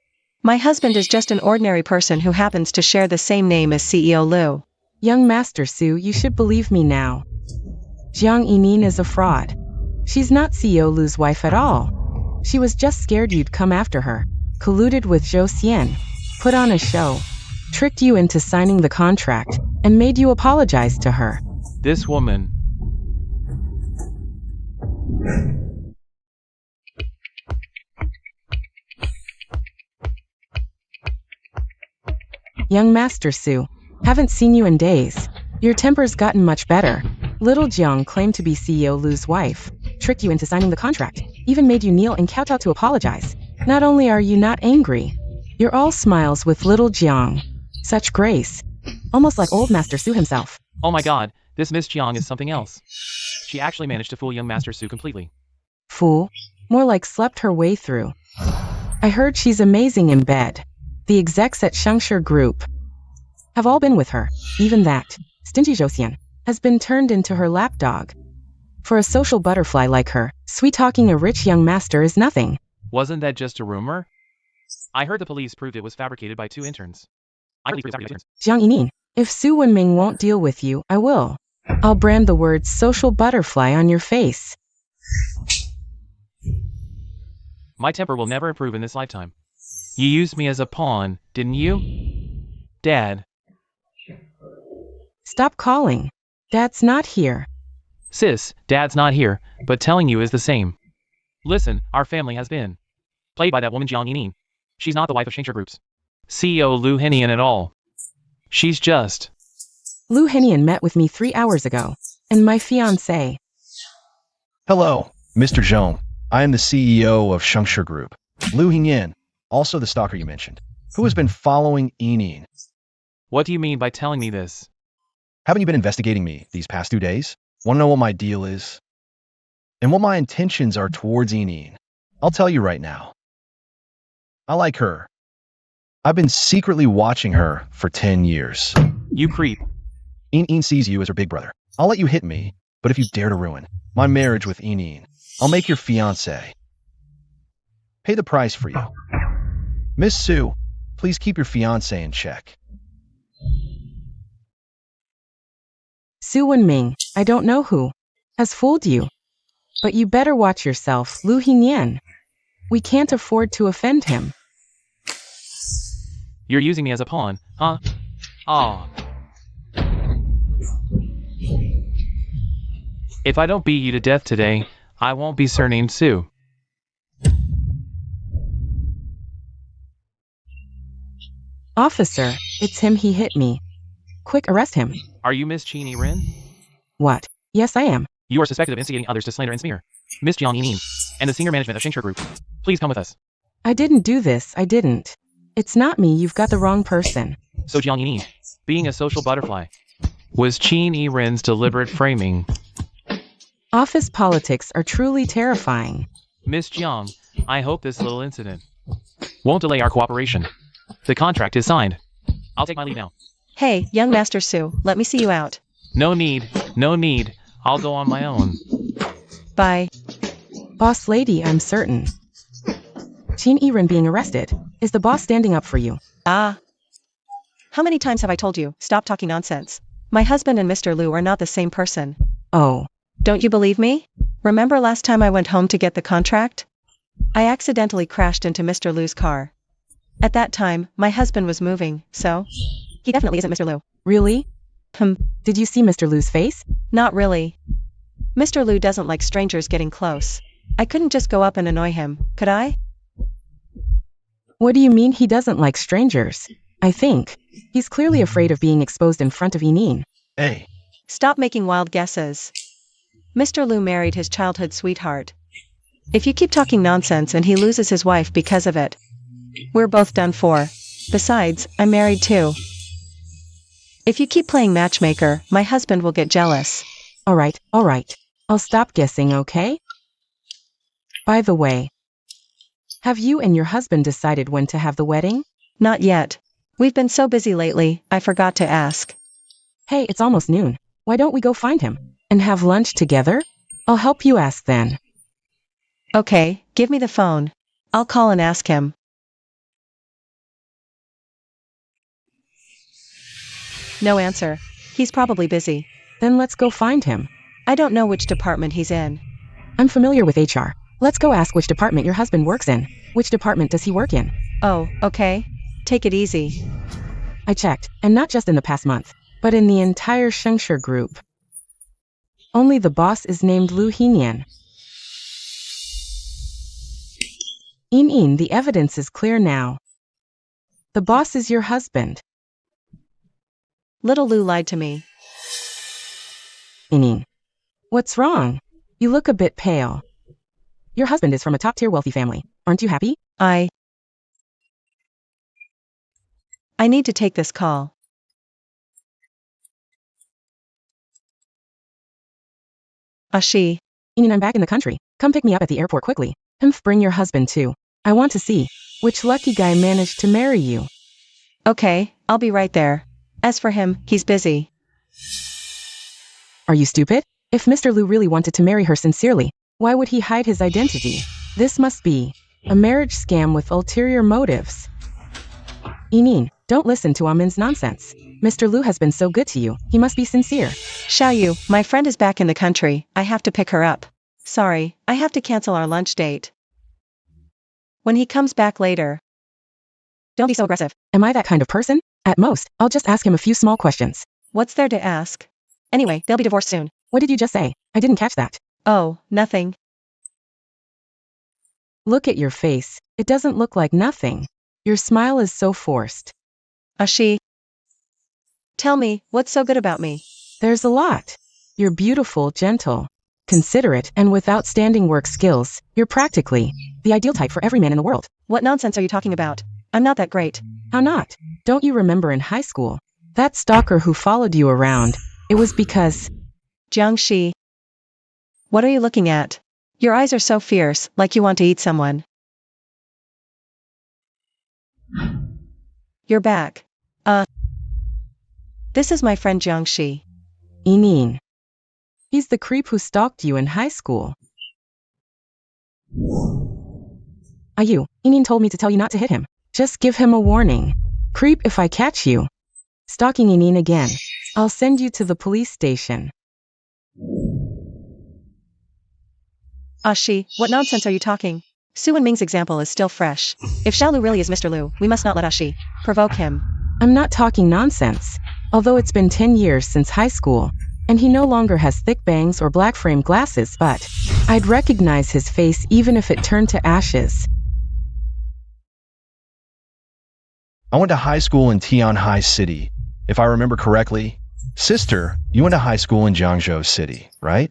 My husband is just an ordinary person who happens to share the same name as CEO Lu. Young Master Su, you should believe me now. Jiang Yining is a fraud. She's not CEO Lu's wife at all. She was just scared you'd come after her, colluded with Zhou Xian, put on a show, tricked you into signing the contract, and made you apologize to her. This woman. Young Master Su, haven't seen you in days. Your temper's gotten much better. Little Jiang claimed to be CEO Lu's wife, tricked you into signing the contract, even made you kneel and kowtow to apologize. Not only are you not angry, you're all smiles with little Jiang. Such grace. Almost like old Master Su himself. Oh my god, this Miss Jiang is something else. She actually managed to fool young Master Su completely. Fool. More like slept her way through. I heard she's amazing in bed. The execs at Shangshi Group have all been with her. Even that stingy Zhou Xian has been turned into her lapdog. For a social butterfly like her, sweet-talking a rich young master is nothing. Wasn't that just a rumor? I heard the police proved it was fabricated by 2 interns. Jiang Yining, if Su Wenming won't deal with you, I will. I'll brand the words social butterfly on your face. My temper will never improve in this lifetime. You used me as a pawn, didn't you? Dad. Stop calling. Dad's not here. Sis, Dad's not here, but telling you is the same. Listen, our family has been played by that woman Jiang Yining. She's not the wife of Shangshi Group's CEO Lu Henian at all. She's just... Lu Henian met with me 3 hours ago. And my fiancé. Hello, Mr. Zhong. I am the CEO of Shangshi Group. Lu Henian, also the stalker you mentioned, who has been following Yingying. What do you mean by telling me this? Haven't you been investigating me these past 2 days? Want to know what my deal is? And what my intentions are towards Yingying? I'll tell you right now. I like her. I've been secretly watching her for 10 years. You creep. Yingying sees you as her big brother. I'll let you hit me, but if you dare to ruin my marriage with Yingying, I'll make your fiancé pay the price for you. Miss Su, please keep your fiancé in check. Su Wenming, I don't know who has fooled you. But you better watch yourself, Lu Henian. We can't afford to offend him. You're using me as a pawn, huh? Aw. If I don't beat you to death today, I won't be surnamed Su. Officer, it's him, he hit me. Quick, arrest him. Are you Miss Qin Ren? What? Yes, I am. You are suspected of instigating others to slander and smear Miss Jiang Yining and the senior management of Shangshi Group. Please come with us. I didn't do this, I didn't. It's not me, you've got the wrong person. So Jiang Yining, being a social butterfly, was Qin Ren's deliberate framing. Office politics are truly terrifying. Miss Jiang, I hope this little incident won't delay our cooperation. The contract is signed. I'll take my leave now. Hey, young Master Su, let me see you out. No need, no need. I'll go on my own. Bye. Boss lady, I'm certain. Qin Ren being arrested. Is the boss standing up for you? Ah. How many times have I told you, stop talking nonsense? My husband and Mr. Lu are not the same person. Oh. Don't you believe me? Remember last time I went home to get the contract? I accidentally crashed into Mr. Lu's car. At that time, my husband was moving, so... He definitely isn't Mr. Lu. Really? Did you see Mr. Lu's face? Not really. Mr. Lu doesn't like strangers getting close. I couldn't just go up and annoy him, could I? What do you mean he doesn't like strangers? I think he's clearly afraid of being exposed in front of Yingying. Hey. Stop making wild guesses. Mr. Lu married his childhood sweetheart. If you keep talking nonsense and he loses his wife because of it, we're both done for. Besides, I'm married too. If you keep playing matchmaker, my husband will get jealous. All right. I'll stop guessing, okay? By the way, Have you and your husband decided when to have the wedding? Not yet. We've been so busy lately, I forgot to ask. Hey, it's almost noon. Why don't we go find him and have lunch together? I'll help you ask then. Okay, give me the phone. I'll call and ask him. No answer. He's probably busy. Then let's go find him. I don't know which department he's in. I'm familiar with HR. Let's go ask which department your husband works in. Which department does he work in? Oh, okay. Take it easy. I checked, and not just in the past month, but in the entire Shengshe group. Only the boss is named Lu Henian. Yingying, the evidence is clear now. The boss is your husband. Little Lu lied to me. Yingying. What's wrong? You look a bit pale. Your husband is from a top-tier wealthy family. Aren't you happy? I need to take this call. She. Yingying, I'm back in the country. Come pick me up at the airport quickly. Bring your husband too. I want to see which lucky guy managed to marry you. Okay, I'll be right there. As for him, he's busy. Are you stupid? If Mr. Lu really wanted to marry her sincerely, why would he hide his identity? This must be a marriage scam with ulterior motives. Yingying, don't listen to Amin's nonsense. Mr. Lu has been so good to you, he must be sincere. Xiaoyu, my friend is back in the country, I have to pick her up. Sorry, I have to cancel our lunch date. When he comes back later. Don't be so aggressive. Am I that kind of person? At most, I'll just ask him a few small questions. What's there to ask? Anyway, they'll be divorced soon. What did you just say? I didn't catch that. Oh, nothing. Look at your face. It doesn't look like nothing. Your smile is so forced. She. Tell me, what's so good about me? There's a lot. You're beautiful, gentle, considerate, and with outstanding work skills. You're practically the ideal type for every man in the world. What nonsense are you talking about? I'm not that great. How not? Don't you remember in high school? That stalker who followed you around. It was because... Jiangxi. What are you looking at? Your eyes are so fierce, like you want to eat someone. You're back. This is my friend Jiangxi. Yingying. He's the creep who stalked you in high school. Yingying told me to tell you not to hit him. Just give him a warning. Creep if I catch you stalking Yingying again. I'll send you to the police station. Shi, what nonsense are you talking? Su Wenming's example is still fresh. If Xiaolu really is Mr. Lu, we must not let Shi provoke him. I'm not talking nonsense. Although it's been 10 years since high school, and he no longer has thick bangs or black frame glasses, but I'd recognize his face even if it turned to ashes. I went to high school in Tianhai City. If I remember correctly, sister, you went to high school in Jiangzhou City, right?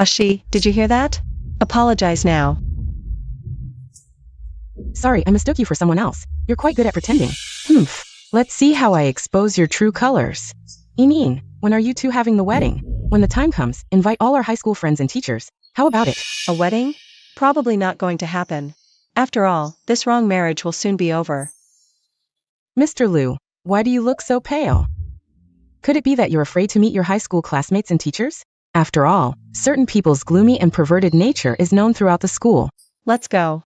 Shi, did you hear that? Apologize now. Sorry, I mistook you for someone else. You're quite good at pretending. Let's see how I expose your true colors. Yingying, when are you two having the wedding? When the time comes, invite all our high school friends and teachers. How about it? A wedding? Probably not going to happen. After all, this wrong marriage will soon be over. Mr. Lu, why do you look so pale? Could it be that you're afraid to meet your high school classmates and teachers? After all, certain people's gloomy and perverted nature is known throughout the school. Let's go.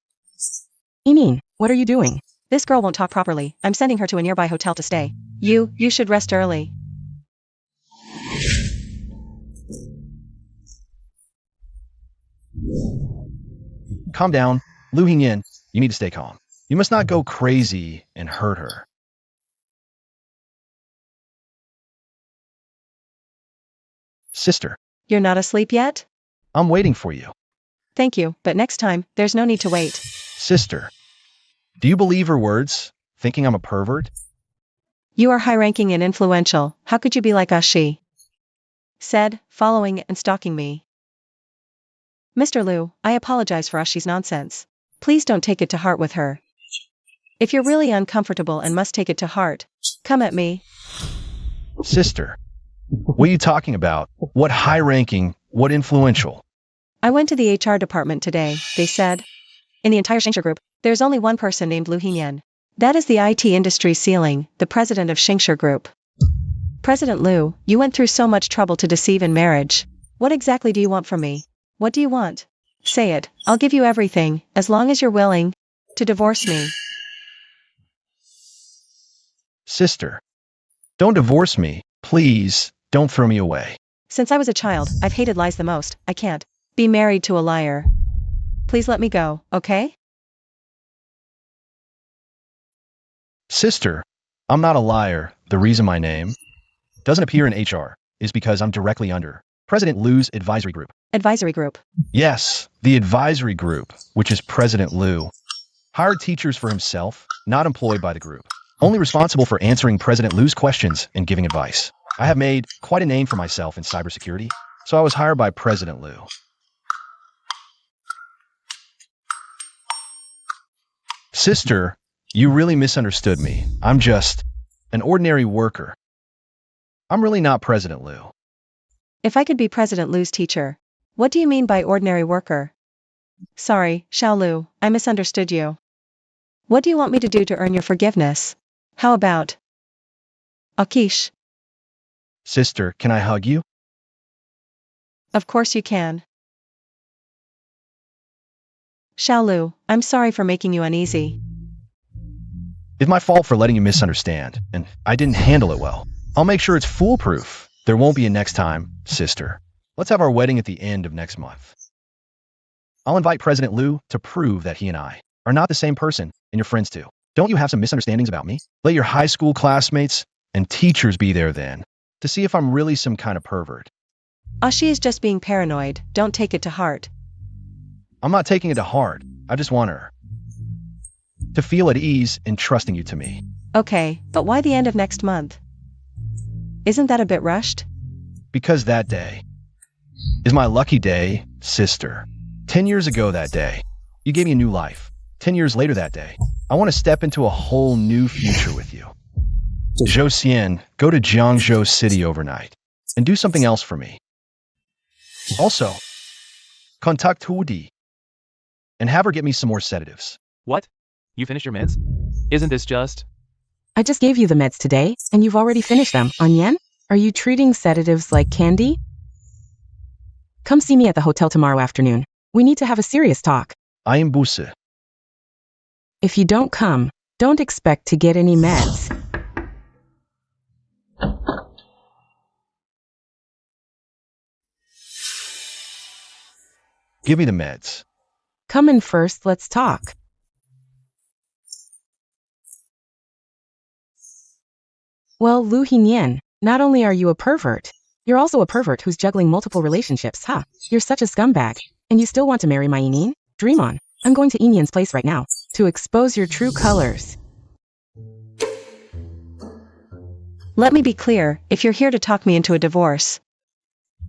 Yingying, what are you doing? This girl won't talk properly. I'm sending her to a nearby hotel to stay. You should rest early. Calm down. Lu Henian, you need to stay calm. You must not go crazy and hurt her. Sister, You're not asleep yet? I'm waiting for you. Thank you, but next time, there's no need to wait. Sister, do you believe her words, thinking I'm a pervert? You are high-ranking and influential, how could you be like Shi said, following and stalking me? Mr. Lu, I apologize for Shi's nonsense. Please don't take it to heart with her. If you're really uncomfortable and must take it to heart, come at me. Sister, what are you talking about? What high-ranking, what influential? I went to the HR department today, they said. In the entire Xingshi group, there's only one person named Lu Henian. That is the IT industry ceiling, the president of Xingshi Group. President Lu, you went through so much trouble to deceive in marriage. What exactly do you want from me? What do you want? Say it, I'll give you everything, as long as you're willing to divorce me. Sister, don't divorce me. Please, don't throw me away. Since I was a child, I've hated lies the most. I can't be married to a liar. Please let me go, okay? Sister, I'm not a liar. The reason my name doesn't appear in HR is because I'm directly under President Lu's advisory group. Advisory group. Yes, the advisory group, which is President Lu, hired teachers for himself, not employed by the group, only responsible for answering President Lu's questions and giving advice. I have made quite a name for myself in cybersecurity, so I was hired by President Lu. Sister, you really misunderstood me. I'm just an ordinary worker. I'm really not President Lu. If I could be President Lu's teacher. What do you mean by ordinary worker? Sorry, Xiao Lu, I misunderstood you. What do you want me to do to earn your forgiveness? How about Akish? Sister, can I hug you? Of course you can. Xiao Lu, I'm sorry for making you uneasy. It's my fault for letting you misunderstand, and I didn't handle it well. I'll make sure it's foolproof. There won't be a next time, sister. Let's have our wedding at the end of next month. I'll invite President Lu to prove that he and I are not the same person, and your friends too. Don't you have some misunderstandings about me? Let your high school classmates and teachers be there then, to see if I'm really some kind of pervert. She is just being paranoid, don't take it to heart. I'm not taking it to heart. I just want her to feel at ease in trusting you to me. Okay, but why the end of next month? Isn't that a bit rushed? Because that day is my lucky day, sister. 10 years ago that day, you gave me a new life. 10 years later that day, I want to step into a whole new future with you. Zhou Xian, go to Jiangzhou City overnight and do something else for me. Also, contact Hudi and have her get me some more sedatives. What? You finished your meds? Isn't this just... I just gave you the meds today, and you've already finished them. Onion? Are you treating sedatives like candy? Come see me at the hotel tomorrow afternoon. We need to have a serious talk. I am Busa. If you don't come, don't expect to get any meds. Give me the meds. Come in first, let's talk. Well, Lu Henian, not only are you a pervert, you're also a pervert who's juggling multiple relationships, huh? You're such a scumbag. And you still want to marry my Yingying? Dream on. I'm going to Yingying's place right now, to expose your true colors. Let me be clear, if you're here to talk me into a divorce,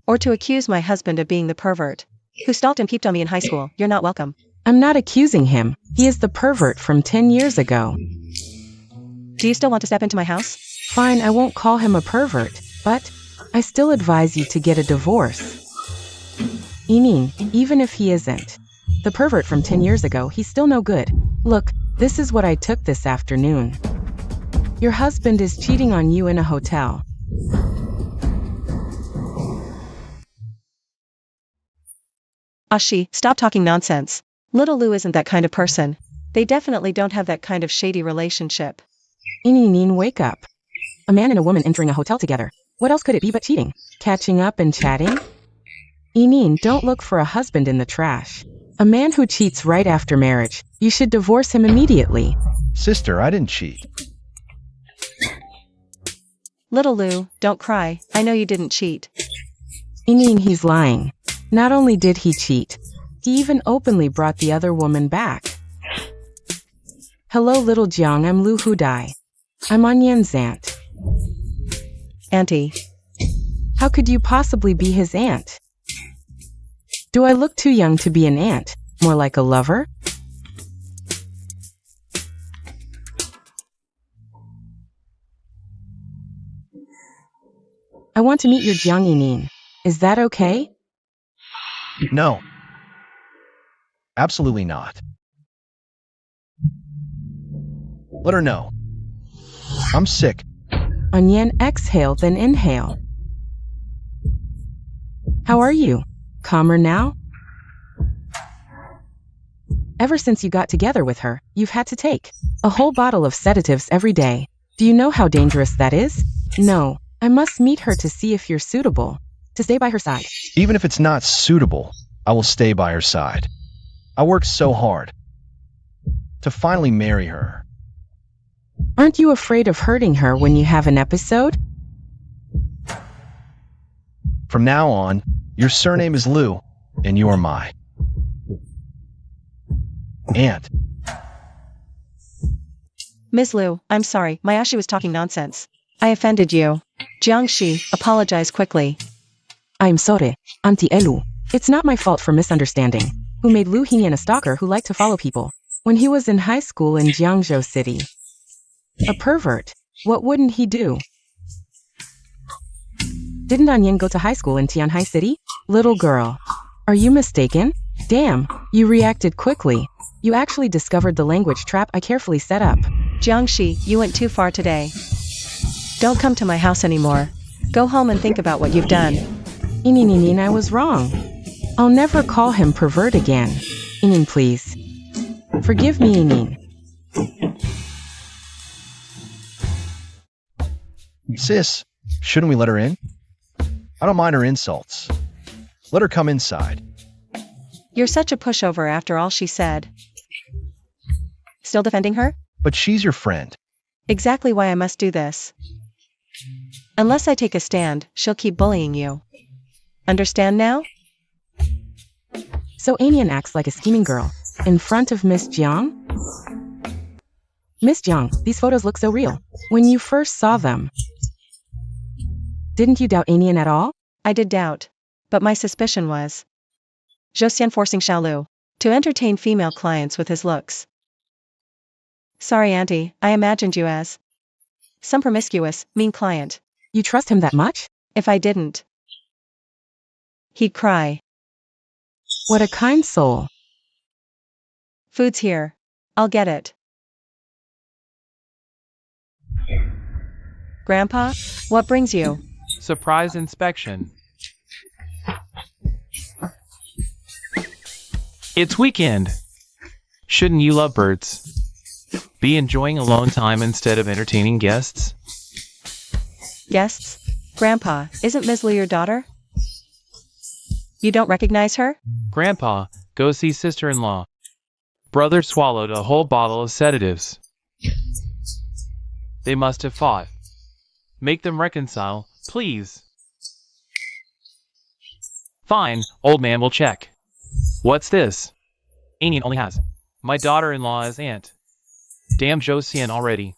or to accuse my husband of being the pervert who stalked and peeped on me in high school, you're not welcome. I'm not accusing him. He is the pervert from 10 years ago. Do you still want to step into my house? Fine, I won't call him a pervert, but I still advise you to get a divorce. Yingying, even if he isn't the pervert from 10 years ago, he's still no good. Look, this is what I took this afternoon. Your husband is cheating on you in a hotel. Ashi, stop talking nonsense. Little Lu isn't that kind of person. They definitely don't have that kind of shady relationship. Yingying, wake up. A man and a woman entering a hotel together. What else could it be but cheating? Catching up and chatting? Yingying, don't look for a husband in the trash. A man who cheats right after marriage. You should divorce him immediately. Sister, I didn't cheat. Little Lu, don't cry. I know you didn't cheat. Yingying, he's lying. Not only did he cheat, he even openly brought the other woman back. Hello, little Jiang, I'm Lu Hudai. I'm Onyan's aunt. Auntie. How could you possibly be his aunt? Do I look too young to be an aunt? More like a lover? I want to meet your Jiang Yingying. Is that okay? No. Absolutely not. Let her know. I'm sick. Onion, exhale, then inhale. How are you? Calmer now? Ever since you got together with her, you've had to take a whole bottle of sedatives every day. Do you know how dangerous that is? No, I must meet her to see if you're suitable to stay by her side. Even if it's not suitable, I will stay by her side. I worked so hard to finally marry her. Aren't you afraid of hurting her when you have an episode? From now on, your surname is Lu, and you are my aunt. Ms. Lu, I'm sorry, my Ashi was talking nonsense. I offended you. Jiangxi, apologize quickly. I'm sorry, Auntie Elu. It's not my fault for misunderstanding. Who made Lu Henian a stalker who liked to follow people when he was in high school in Jiangzhou City? A pervert. What wouldn't he do? Didn't Onion go to high school in Tianhai City? Little girl. Are you mistaken? Damn, you reacted quickly. You actually discovered the language trap I carefully set up. Jiangxi, you went too far today. Don't come to my house anymore. Go home and think about what you've done. Inin, I was wrong. I'll never call him pervert again. Inin, please. Forgive me, Inin. Sis, shouldn't we let her in? I don't mind her insults. Let her come inside. You're such a pushover after all she said. Still defending her? But she's your friend. Exactly why I must do this. Unless I take a stand, she'll keep bullying you. Understand now? So Anian acts like a scheming girl in front of Miss Jiang? Miss Jiang, these photos look so real. When you first saw them, didn't you doubt Anian at all? I did doubt. But my suspicion was Zhou forcing Xiaolu to entertain female clients with his looks. Sorry, Auntie, I imagined you as some promiscuous, mean client. You trust him that much? If I didn't, he'd cry. What a kind soul. Food's here. I'll get it. Grandpa, what brings you? Surprise inspection. It's weekend. Shouldn't you lovebirds be enjoying alone time instead of entertaining guests? Guests? Grandpa, isn't Ms. Lu your daughter? You don't recognize her? Grandpa, go see sister-in-law. Brother swallowed a whole bottle of sedatives. They must have fought. Make them reconcile, please. Fine, old man will check. What's this? Anian only has my daughter-in-law as aunt. Damn Josian already.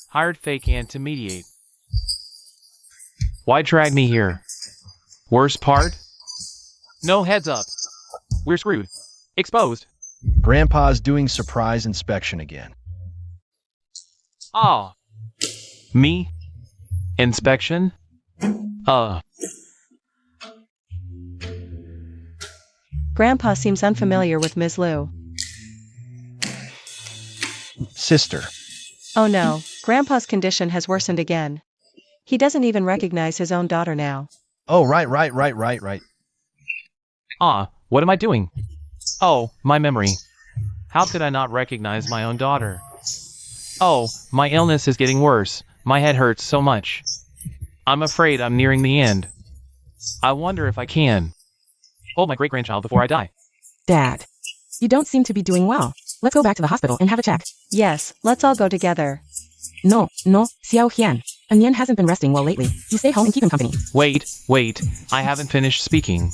Hired fake aunt to mediate. Why drag me here? Worst part? No heads up. We're screwed. Exposed. Grandpa's doing surprise inspection again. Ah. Me? Inspection? Grandpa seems unfamiliar with Ms. Lu. Sister. Oh no, Grandpa's condition has worsened again. He doesn't even recognize his own daughter now. Oh, right. What am I doing? Oh, my memory. How could I not recognize my own daughter? Oh, my illness is getting worse. My head hurts so much. I'm afraid I'm nearing the end. I wonder if I can hold my great-grandchild before I die. Dad, you don't seem to be doing well. Let's go back to the hospital and have a check. Yes, let's all go together. No, Xiao Hian. Anian hasn't been resting well lately. You stay home and keep him company. Wait, I haven't finished speaking.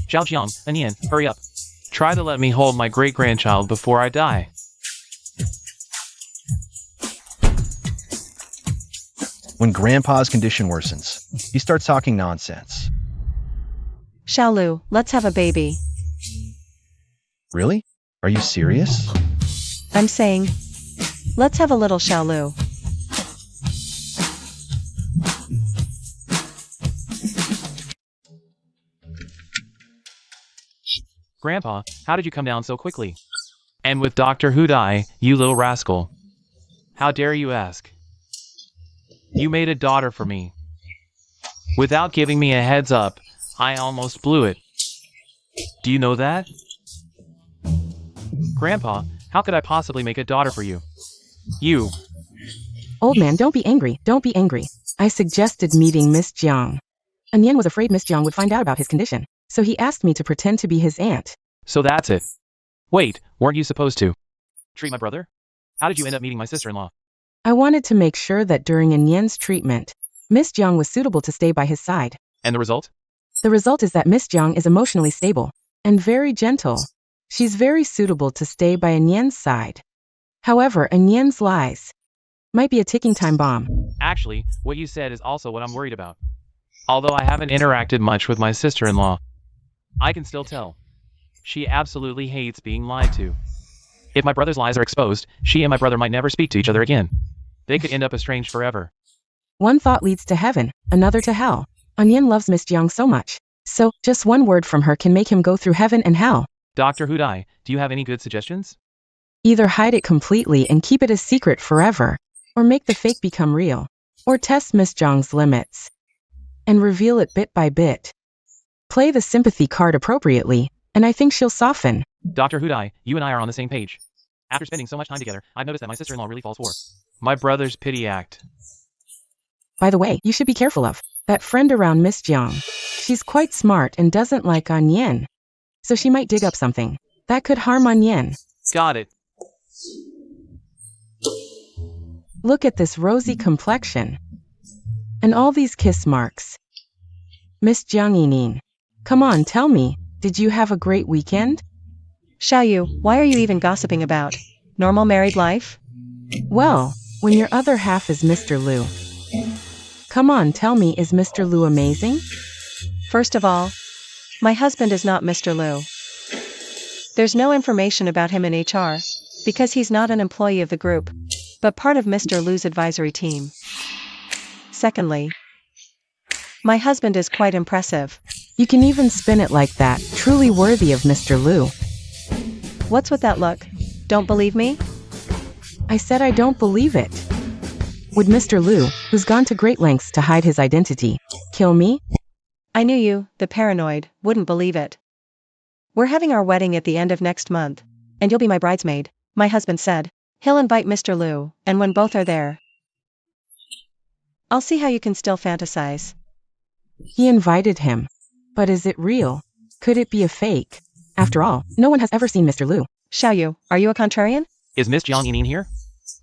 Zhao Jiang, Anian, hurry up. Try to let me hold my great-grandchild before I die. When Grandpa's condition worsens, he starts talking nonsense. Xiaolu, let's have a baby. Really? Are you serious? I'm saying, let's have a little Xiaolu. Grandpa, how did you come down so quickly? And with Dr. Hudai, you little rascal. How dare you ask? You made a daughter for me. Without giving me a heads up, I almost blew it. Do you know that? Grandpa, how could I possibly make a daughter for you? You. Old man, don't be angry, don't be angry. I suggested meeting Miss Jiang. Henian was afraid Miss Jiang would find out about his condition, so he asked me to pretend to be his aunt. So that's it. Wait, weren't you supposed to treat my brother? How did you end up meeting my sister-in-law? I wanted to make sure that during Henian's treatment, Miss Jiang was suitable to stay by his side. And the result? The result is that Miss Jiang is emotionally stable and very gentle. She's very suitable to stay by Henian's side. However, Henian's lies might be a ticking time bomb. Actually, what you said is also what I'm worried about. Although I haven't interacted much with my sister-in-law, I can still tell. She absolutely hates being lied to. If my brother's lies are exposed, she and my brother might never speak to each other again. They could end up estranged forever. One thought leads to heaven, another to hell. Henian loves Miss Jiang so much, so just one word from her can make him go through heaven and hell. Dr. Hudai, do you have any good suggestions? Either hide it completely and keep it a secret forever, or make the fake become real, or test Miss Jiang's limits and reveal it bit by bit. Play the sympathy card appropriately, and I think she'll soften. Dr. Hudai, you and I are on the same page. After spending so much time together, I've noticed that my sister-in-law really falls for my brother's pity act. By the way, you should be careful of that friend around Miss Jiang. She's quite smart and doesn't like Henian, so she might dig up something that could harm Henian. Got it. Look at this rosy complexion. And all these kiss marks. Miss Jiang Yingying, come on, tell me, did you have a great weekend? Xiaoyu, why are you even gossiping about normal married life? Well, when your other half is Mr. Lu. Come on, tell me, is Mr. Lu amazing? First of all, my husband is not Mr. Lu. There's no information about him in HR, because he's not an employee of the group, but part of Mr. Lu's advisory team. Secondly, my husband is quite impressive. You can even spin it like that, truly worthy of Mr. Lu. What's with that look? Don't believe me? I said I don't believe it. Would Mr. Lu, who's gone to great lengths to hide his identity, kill me? I knew you, the paranoid, wouldn't believe it. We're having our wedding at the end of next month, and you'll be my bridesmaid, my husband said. He'll invite Mr. Lu, and when both are there, I'll see how you can still fantasize. He invited him. But is it real? Could it be a fake? After all, no one has ever seen Mr. Lu. Xiaoyu, are you a contrarian? Is Miss Jiang Yingying here?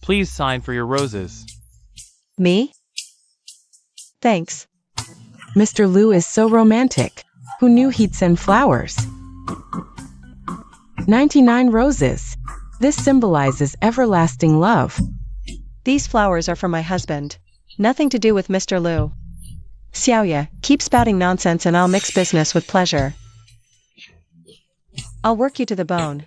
Please sign for your roses. Me? Thanks. Mr. Lu is so romantic. Who knew he'd send flowers? 99 roses. This symbolizes everlasting love. These flowers are for my husband. Nothing to do with Mr. Lu. Xiaoya, keep spouting nonsense and I'll mix business with pleasure. I'll work you to the bone.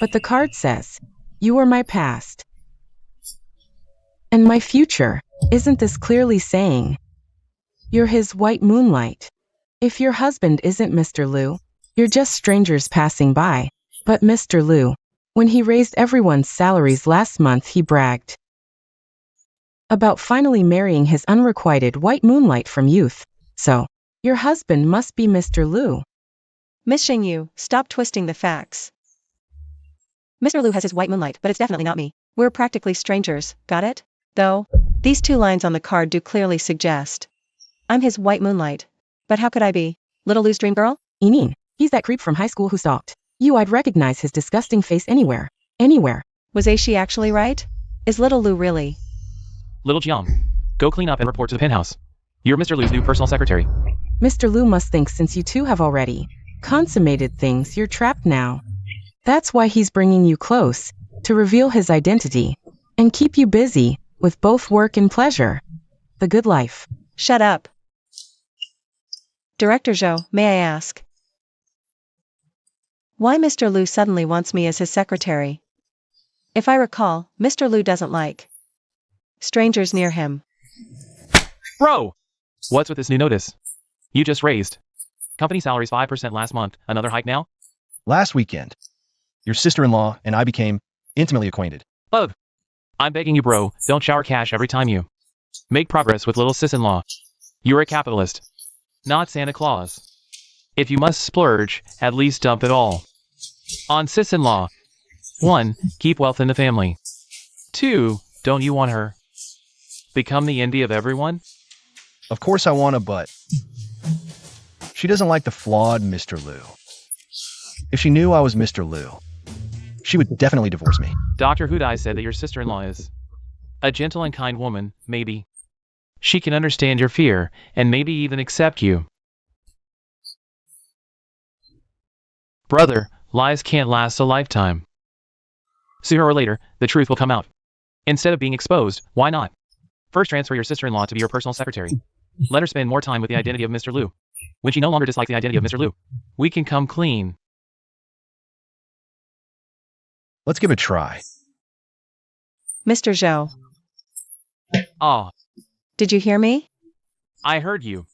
But the card says, you are my past. And my future. Isn't this clearly saying, you're his white moonlight? If your husband isn't Mr. Lu, you're just strangers passing by. But Mr. Lu, when he raised everyone's salaries last month, he bragged about finally marrying his unrequited white moonlight from youth. So, your husband must be Mr. Lu. Miss Xingyu, stop twisting the facts. Mr. Lu has his white moonlight, but it's definitely not me. We're practically strangers, got it? Though, these two lines on the card do clearly suggest I'm his white moonlight. But how could I be Little Lu's dream girl? Yingying, he's that creep from high school who stalked you. I'd recognize his disgusting face anywhere. Anywhere. Was Aishi actually right? Is Little Lu really? Little Jiang, go clean up and report to the penthouse. You're Mr. Lu's new personal secretary. Mr. Lu must think since you two have already consummated things, you're trapped now. That's why he's bringing you close, to reveal his identity, and keep you busy, with both work and pleasure. The good life. Shut up. Director Zhou, may I ask why Mr. Lu suddenly wants me as his secretary? If I recall, Mr. Lu doesn't like strangers near him. Bro! What's with this new notice? You just raised company salaries 5% last month, another hike now? Last weekend, your sister-in-law and I became intimately acquainted. Ugh. I'm begging you, bro, don't shower cash every time you make progress with little sis-in-law. You're a capitalist, not Santa Claus. If you must splurge, at least dump it all on sis-in-law. 1. Keep wealth in the family. 2. Don't you want her become the envy of everyone? Of course I want to, but she doesn't like the flawed Mr. Lu. If she knew I was Mr. Lu, she would definitely divorce me. Dr. Hudai said that your sister-in-law is a gentle and kind woman, maybe. She can understand your fear, and maybe even accept you. Brother, lies can't last a lifetime. Sooner or later, the truth will come out. Instead of being exposed, why not? First transfer your sister-in-law to be your personal secretary. Let her spend more time with the identity of Mr. Lu. When she no longer dislikes the identity of Mr. Lu, we can come clean. Let's give it a try. Mr. Zhou, Ah, did you hear me? I heard you.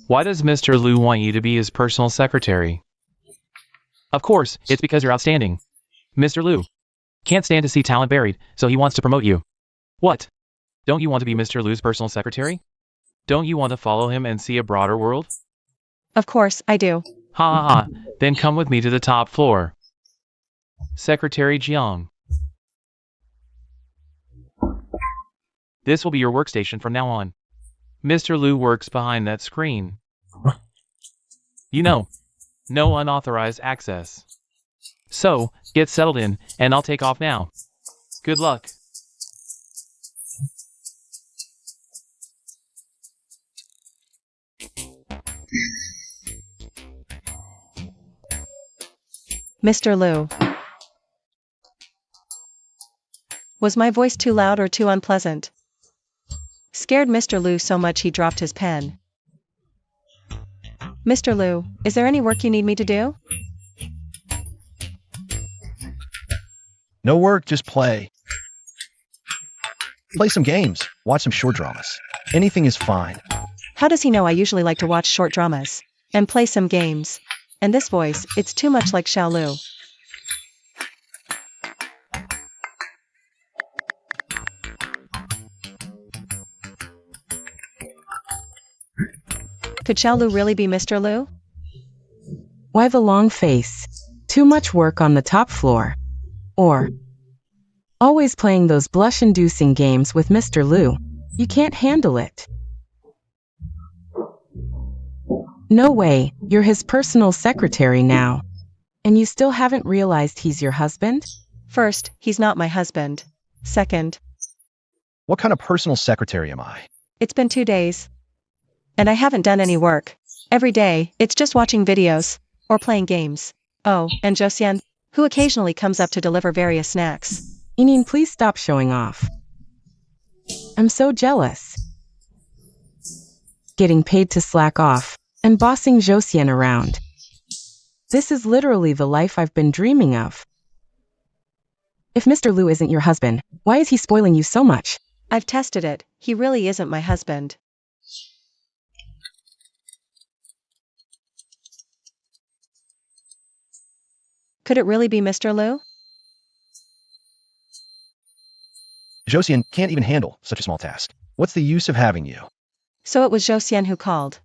Why does Mr. Lu want you to be his personal secretary? Of course, it's because you're outstanding. Mr. Lu can't stand to see talent buried, so he wants to promote you. What? Don't you want to be Mr. Lu's personal secretary? Don't you want to follow him and see a broader world? Of course, I do. Ha ha ha, then come with me to the top floor. Secretary Jiang. This will be your workstation from now on. Mr. Lu works behind that screen. You know, no unauthorized access. So, get settled in, and I'll take off now. Good luck. Mr. Lu. Was my voice too loud or too unpleasant? Scared Mr. Lu so much he dropped his pen. Mr. Lu, is there any work you need me to do? No work, just play. Play some games, watch some short dramas. Anything is fine. How does he know I usually like to watch short dramas and play some games? And this voice, it's too much like Xiao Lu. Could Xiao Lu really be Mr. Lu? Why the long face? Too much work on the top floor. Or always playing those blush-inducing games with Mr. Lu. You can't handle it. No way, you're his personal secretary now. And you still haven't realized he's your husband? First, he's not my husband. Second, What kind of personal secretary am I? it's been 2 days. And I haven't done any work. Every day, it's just watching videos or playing games. Oh, and Josian, who occasionally comes up to deliver various snacks. Yingying, please stop showing off. I'm so jealous. Getting paid to slack off and bossing Josian around. This is literally the life I've been dreaming of. If Mr. Lu isn't your husband, why is he spoiling you so much? I've tested it, he really isn't my husband. Could it really be Mr. Lu? Josian can't even handle such a small task. What's the use of having you? So it was Josian who called.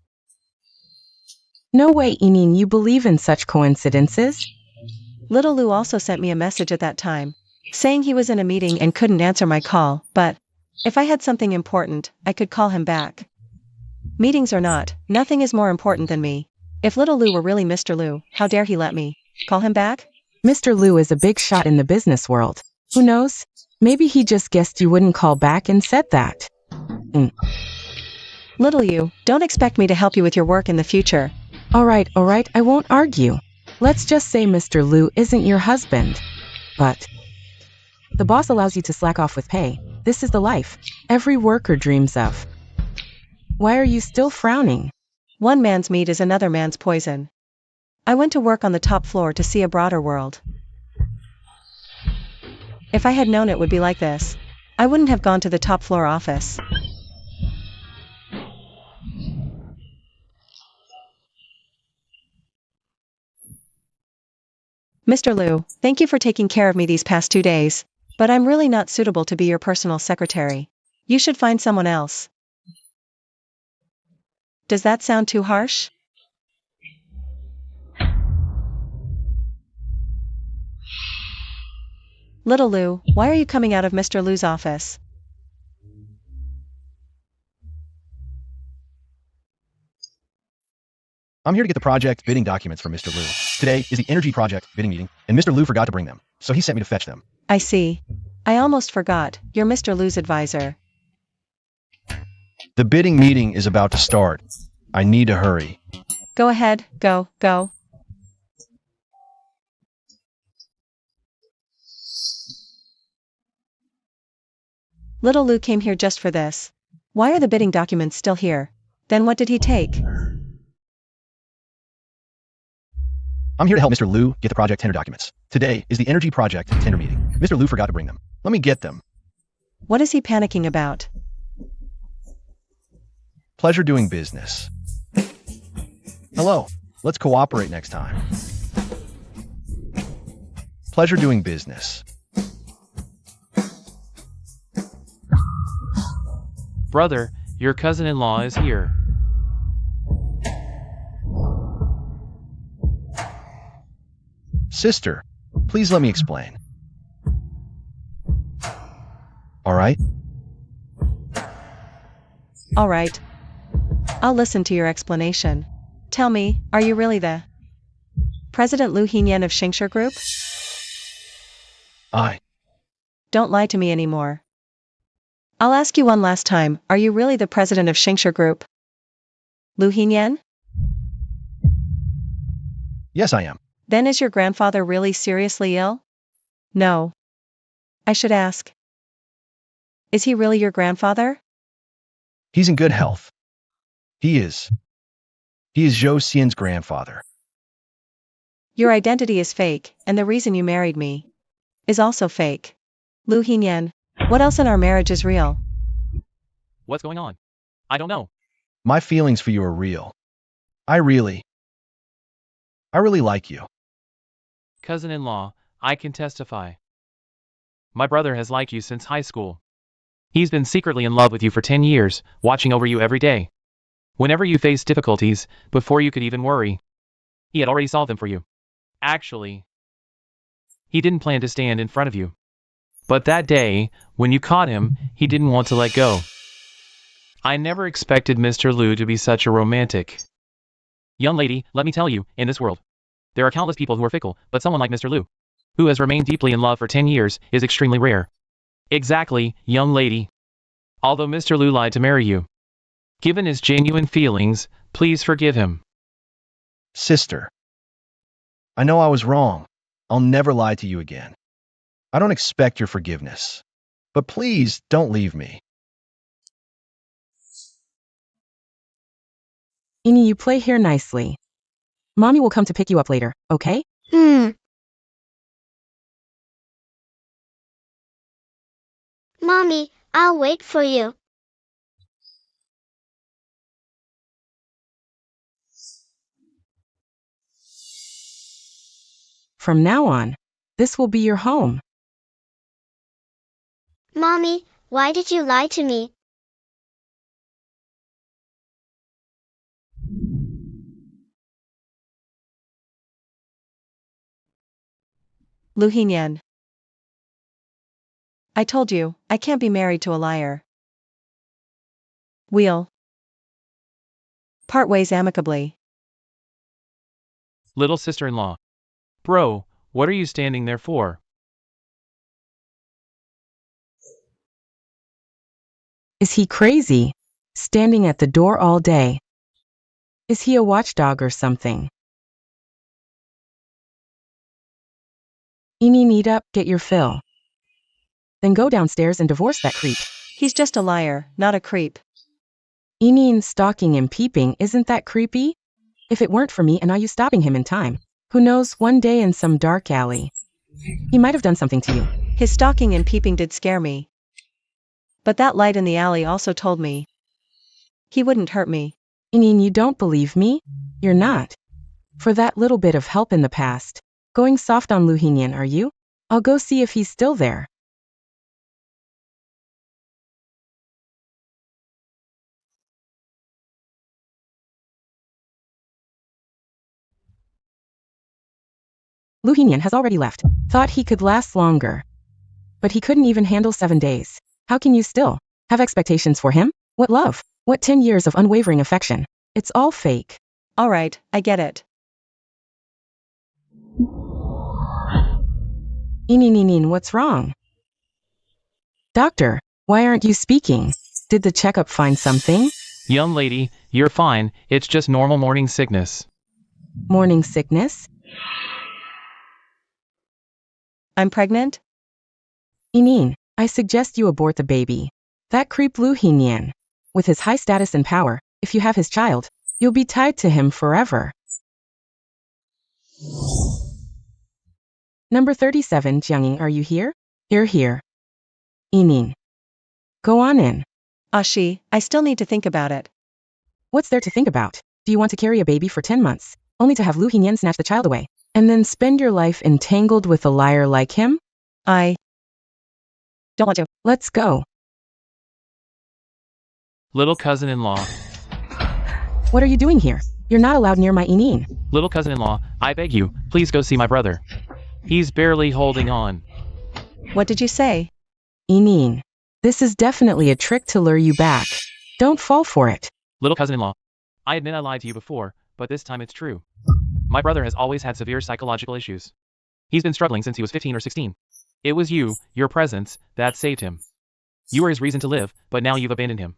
No way, Yingying, you believe in such coincidences? Little Lu also sent me a message at that time, saying he was in a meeting and couldn't answer my call, but if I had something important, I could call him back. Meetings or not, nothing is more important than me. If Little Lu were really Mr. Lu, how dare he let me call him back? Mr. Lu is a big shot in the business world. Who knows? Maybe he just guessed you wouldn't call back and said that. Little you, don't expect me to help you with your work in the future. Alright, I won't argue. Let's just say Mr. Lu isn't your husband. But the boss allows you to slack off with pay. This is the life every worker dreams of. Why are you still frowning? One man's meat is another man's poison. I went to work on the top floor to see a broader world. If I had known it would be like this, I wouldn't have gone to the top floor office. Mr. Lu, thank you for taking care of me these past 2 days. But I'm really not suitable to be your personal secretary. You should find someone else. Does that sound too harsh? Little Lu, why are you coming out of Mr. Lu's office? I'm here to get the project bidding documents from Mr. Lu. Today is the energy project bidding meeting, and Mr. Lu forgot to bring them, so he sent me to fetch them. I see. I almost forgot, you're Mr. Lu's advisor. The bidding meeting is about to start. I need to hurry. Go ahead, go. Little Lu came here just for this. Why are the bidding documents still here? Then what did he take? I'm here to help Mr. Lu get the project tender documents. Today is the energy project tender meeting. Mr. Lu forgot to bring them. Let me get them. What is he panicking about? Pleasure doing business. Hello. Let's cooperate next time. Pleasure doing business. Brother, your cousin-in-law is here. Sister, please let me explain. All right? All right. I'll listen to your explanation. Tell me, are you really the President Lu Henian of Xingshi Group? Don't lie to me anymore. I'll ask you one last time, are you really the president of Xingshi Group? Lu Henian? Yes, I am. Then is your grandfather really seriously ill? No. I should ask. Is he really your grandfather? He's in good health. He is Zhou Xian's grandfather. Your identity is fake, and the reason you married me is also fake. Lu Henian, what else in our marriage is real? What's going on? I don't know. My feelings for you are real. I really like you. Cousin-in-law, I can testify. My brother has liked you since high school. He's been secretly in love with you for 10 years, watching over you every day. Whenever you face difficulties, before you could even worry, he had already solved them for you. Actually, he didn't plan to stand in front of you. But that day, when you caught him, he didn't want to let go. I never expected Mr. Lu to be such a romantic. Young lady, let me tell you, in this world, there are countless people who are fickle, but someone like Mr. Lu, who has remained deeply in love for 10 years, is extremely rare. Exactly, young lady. Although Mr. Lu lied to marry you, given his genuine feelings, please forgive him. Sister, I know I was wrong. I'll never lie to you again. I don't expect your forgiveness. But please don't leave me. Yingying, you play here nicely. Mommy will come to pick you up later, okay? Mommy, I'll wait for you. From now on, this will be your home. Mommy, why did you lie to me? Lu Henian. I told you, I can't be married to a liar. We'll part ways amicably. Little sister-in-law. Bro, what are you standing there for? Is he crazy? Standing at the door all day? Is he a watchdog or something? Yingying, need up, get your fill. Then go downstairs and divorce that creep. He's just a liar, not a creep. Yingying, stalking and peeping, isn't that creepy? If it weren't for me and you stopping him in time, who knows, one day in some dark alley, he might have done something to you. His stalking and peeping did scare me. But that light in the alley also told me he wouldn't hurt me. Yingying, you don't believe me? You're not. For that little bit of help in the past, Going soft on Lu Henian, are you? I'll go see if he's still there. Lu Henian has already left. Thought he could last longer. But he couldn't even handle 7 days. How can you still have expectations for him? What love? What 10 years of unwavering affection? It's all fake. All right, I get it. Yingying, what's wrong? Doctor, why aren't you speaking? Did the checkup find something? Young lady, you're fine, it's just normal morning sickness. Morning sickness? I'm pregnant? Yingying, I suggest you abort the baby. That creep Lu Henian. With his high status and power, if you have his child, you'll be tied to him forever. Number 37, Yingying, are you here? Here. Yingying. Go on in. Ashi, I still need to think about it. What's there to think about? Do you want to carry a baby for 10 months, only to have Lu Henian snatch the child away, and then spend your life entangled with a liar like him? I don't want to. Let's go. Little cousin-in-law. What are you doing here? You're not allowed near my Yingying. Little cousin-in-law, I beg you, please go see my brother. He's barely holding on. What did you say? Yingying. This is definitely a trick to lure you back. Don't fall for it. Little cousin-in-law, I admit I lied to you before, but this time it's true. My brother has always had severe psychological issues. He's been struggling since he was 15 or 16. It was you, your presence, that saved him. You were his reason to live, but now you've abandoned him.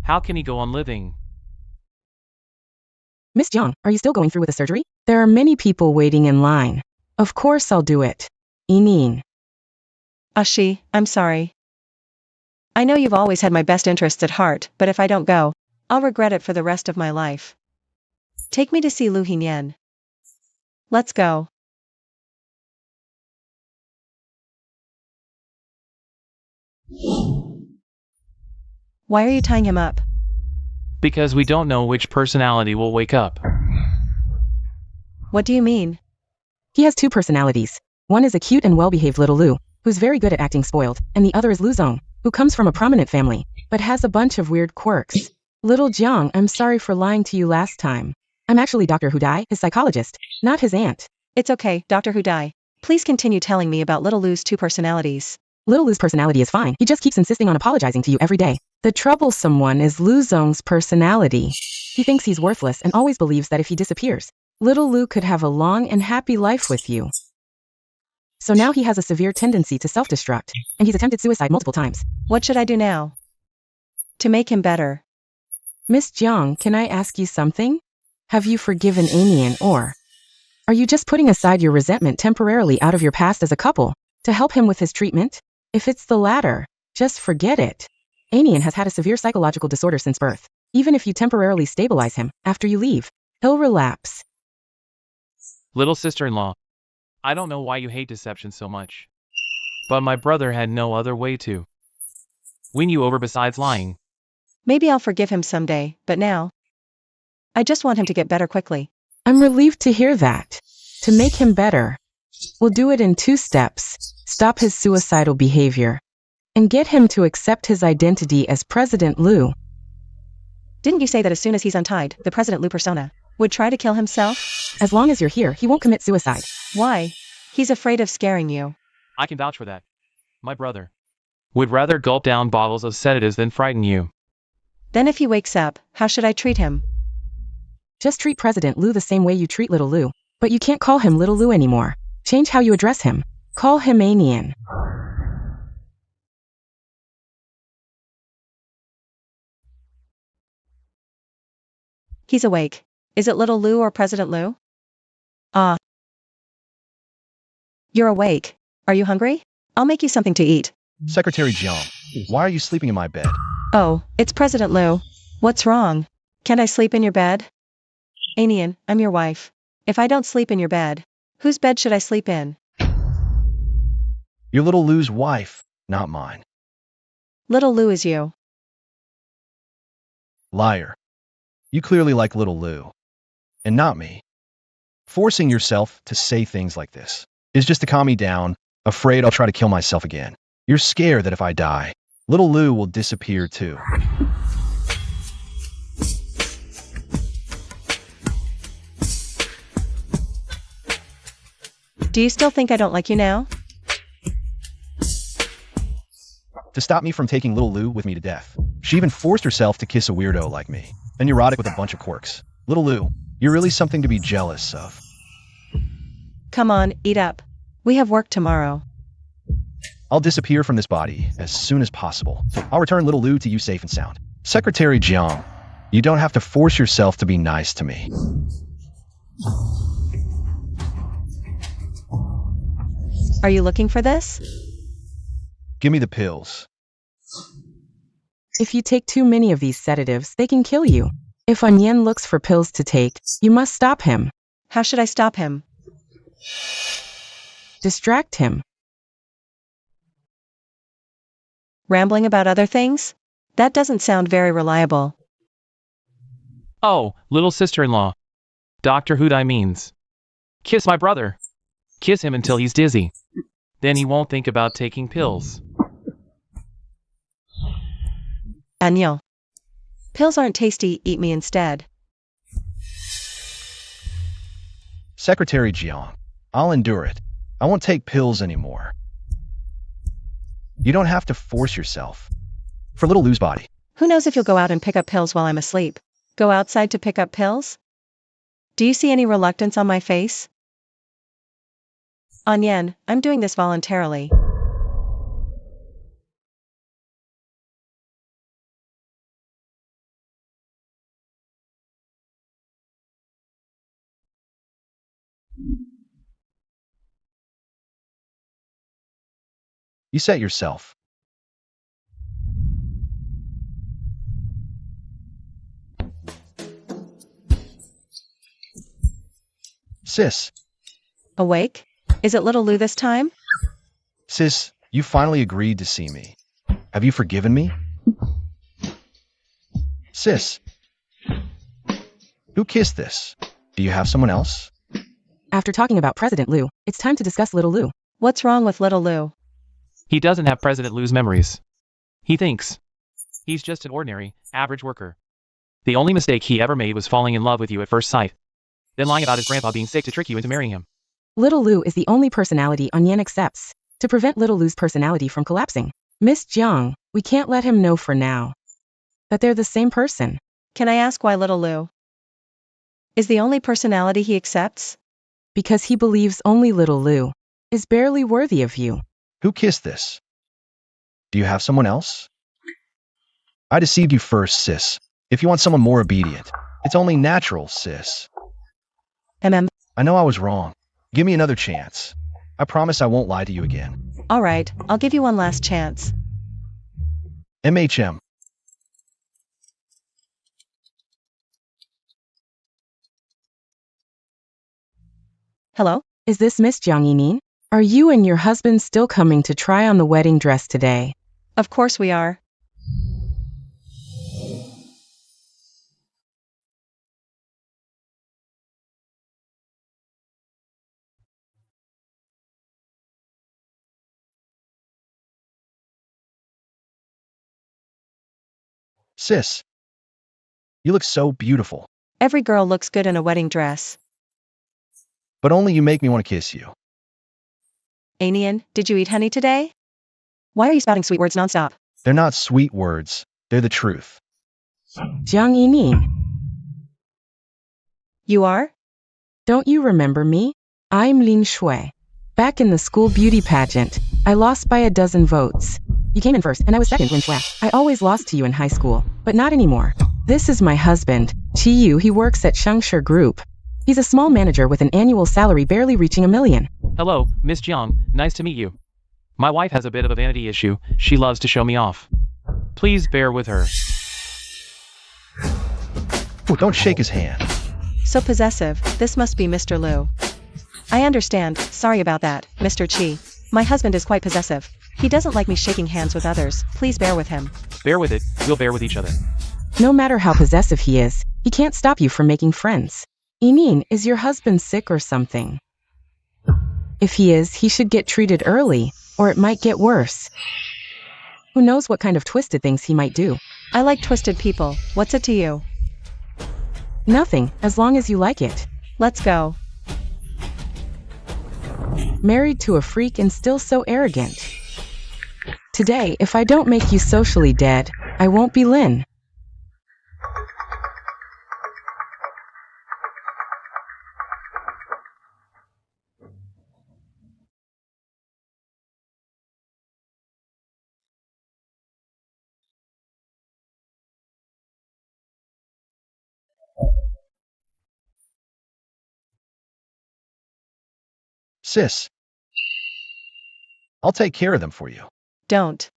How can he go on living? Miss Jiang, are you still going through with the surgery? There are many people waiting in line. Of course I'll do it. Yingying. Ashi, I'm sorry. I know you've always had my best interests at heart, but if I don't go, I'll regret it for the rest of my life. Take me to see Lu Henian. Let's go. Why are you tying him up? Because we don't know which personality will wake up. What do you mean? He has 2 personalities. One is a cute and well-behaved little Lu, who's very good at acting spoiled, and the other is Lu Zong, who comes from a prominent family, but has a bunch of weird quirks. Little Jiang, I'm sorry for lying to you last time. I'm actually Dr. Hudai, his psychologist, not his aunt. It's okay, Dr. Hudai. Please continue telling me about little Lu's 2 personalities. Little Lu's personality is fine. He just keeps insisting on apologizing to you every day. The troublesome one is Lu Zong's personality. He thinks he's worthless and always believes that if he disappears, little Lu could have a long and happy life with you. So now he has a severe tendency to self-destruct, and he's attempted suicide multiple times. What should I do now to make him better? Miss Jiang, can I ask you something? Have you forgiven Yingying, or are you just putting aside your resentment temporarily out of your past as a couple to help him with his treatment? If it's the latter, just forget it. Yingying has had a severe psychological disorder since birth. Even if you temporarily stabilize him, after you leave, he'll relapse. Little sister-in-law, I don't know why you hate deception so much. But my brother had no other way to win you over besides lying. Maybe I'll forgive him someday, but now, I just want him to get better quickly. I'm relieved to hear that. To make him better, we'll do it in 2 steps. Stop his suicidal behavior, and get him to accept his identity as President Lu. Didn't you say that as soon as he's untied, the President Lu persona would try to kill himself? As long as you're here, he won't commit suicide. Why? He's afraid of scaring you. I can vouch for that. My brother would rather gulp down bottles of sedatives than frighten you. Then if he wakes up, how should I treat him? Just treat President Lu the same way you treat little Lu. But you can't call him little Lu anymore. Change how you address him. Call him Yingying. He's awake. Is it little Lu or President Lu? You're awake. Are you hungry? I'll make you something to eat. Secretary Jiang, why are you sleeping in my bed? Oh, it's President Lu. What's wrong? Can't I sleep in your bed? Yingying, I'm your wife. If I don't sleep in your bed, whose bed should I sleep in? Your little Lu's wife, not mine. Little Lu is you. Liar. You clearly like little Lu. And not me. Forcing yourself to say things like this is just to calm me down, afraid I'll try to kill myself again. You're scared that if I die, little Lu will disappear too. Do you still think I don't like you now? To stop me from taking little Lu with me to death, she even forced herself to kiss a weirdo like me, a neurotic with a bunch of quirks. Little Lu, you're really something to be jealous of. Come on, eat up. We have work tomorrow. I'll disappear from this body as soon as possible. I'll return little Lu to you safe and sound. Secretary Jiang, you don't have to force yourself to be nice to me. Are you looking for this? Give me the pills. If you take too many of these sedatives, they can kill you. If Henian looks for pills to take, you must stop him. How should I stop him? Distract him. Rambling about other things? That doesn't sound very reliable. Oh, little sister-in-law. Dr. Hudai means. Kiss my brother. Kiss him until he's dizzy. Then he won't think about taking pills. Anyel. Pills aren't tasty, eat me instead. Secretary Jiang, I'll endure it. I won't take pills anymore. You don't have to force yourself. For little Lu's body. Who knows if you'll go out and pick up pills while I'm asleep? Go outside to pick up pills? Do you see any reluctance on my face? Henian, I'm doing this voluntarily. You set yourself. Sis. Awake? Is it little Lu this time? Sis, you finally agreed to see me. Have you forgiven me? Sis. Who kissed this? Do you have someone else? After talking about President Lu, it's time to discuss little Lu. What's wrong with little Lu? He doesn't have President Lu's memories. He thinks he's just an ordinary, average worker. The only mistake he ever made was falling in love with you at first sight, then lying about his grandpa being sick to trick you into marrying him. Little Lu is the only personality Henian accepts. To prevent little Lu's personality from collapsing, Miss Jiang, we can't let him know for now that they're the same person. Can I ask why little Lu is the only personality he accepts? Because he believes only little Lu is barely worthy of you. Who kissed this? Do you have someone else? I deceived you first, sis. If you want someone more obedient, it's only natural, sis. I know I was wrong. Give me another chance. I promise I won't lie to you again. Alright, I'll give you one last chance. MHM. Hello? Is this Miss Jiang Yingying? Are you and your husband still coming to try on the wedding dress today? Of course we are. Sis. You look so beautiful. Every girl looks good in a wedding dress. But only you make me want to kiss you. Henian, did you eat honey today? Why are you spouting sweet words nonstop? They're not sweet words. They're the truth. Jiang Yingying. You are? Don't you remember me? I'm Lin Shui. Back in the school beauty pageant, I lost by 12 votes. You came in first, and I was second, Lin Shui. I always lost to you in high school, but not anymore. This is my husband, Chi Yu. He works at Shengshi Group. He's a small manager with an annual salary barely reaching $1 million. Hello, Miss Jiang, nice to meet you. My wife has a bit of a vanity issue. She loves to show me off. Please bear with her. Ooh, don't shake his hand. So possessive, this must be Mr. Lu. I understand, sorry about that, Mr. Chi. My husband is quite possessive. He doesn't like me shaking hands with others, please bear with him. Bear with it, we'll bear with each other. No matter how possessive he is, he can't stop you from making friends. Yingying, is your husband sick or something? If he is, he should get treated early, or it might get worse. Who knows what kind of twisted things he might do? I like twisted people. What's it to you? Nothing, as long as you like it. Let's go. Married to a freak and still so arrogant. Today, if I don't make you socially dead, I won't be Lin. Sis, I'll take care of them for you. Don't.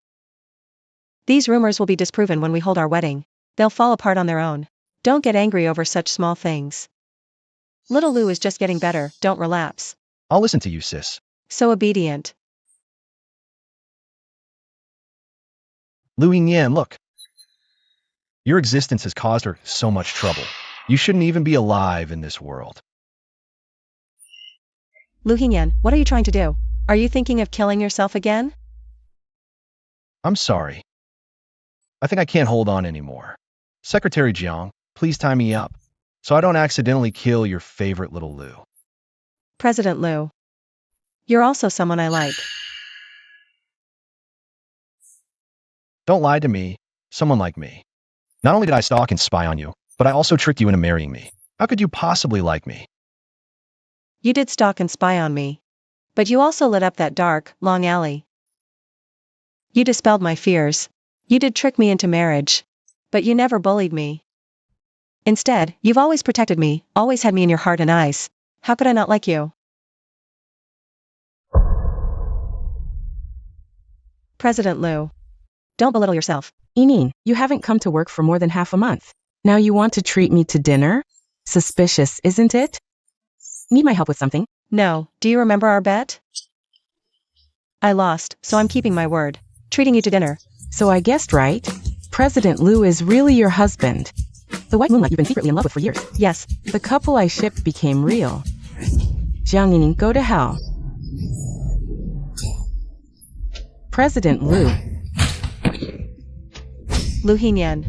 These rumors will be disproven when we hold our wedding. They'll fall apart on their own. Don't get angry over such small things. Little Lu is just getting better, don't relapse. I'll listen to you, sis. So obedient. Lu Henian, look. Your existence has caused her so much trouble. You shouldn't even be alive in this world. Lu Henian, what are you trying to do? Are you thinking of killing yourself again? I'm sorry. I think I can't hold on anymore. Secretary Jiang, please tie me up, so I don't accidentally kill your favorite little Lu. President Lu. You're also someone I like. Don't lie to me, someone like me. Not only did I stalk and spy on you, but I also tricked you into marrying me. How could you possibly like me? You did stalk and spy on me. But you also lit up that dark, long alley. You dispelled my fears. You did trick me into marriage. But you never bullied me. Instead, you've always protected me, always had me in your heart and eyes. How could I not like you? President Lu. Don't belittle yourself. Yingying, you haven't come to work for more than half a month. Now you want to treat me to dinner? Suspicious, isn't it? Need my help with something? No, do you remember our bet? I lost, so I'm keeping my word. Treating you to dinner. So I guessed right? President Lu is really your husband. The white moonlight you've been secretly in love with for years. Yes. The couple I shipped became real. Jiang Yingying, go to hell. President Lu. Lu Henian.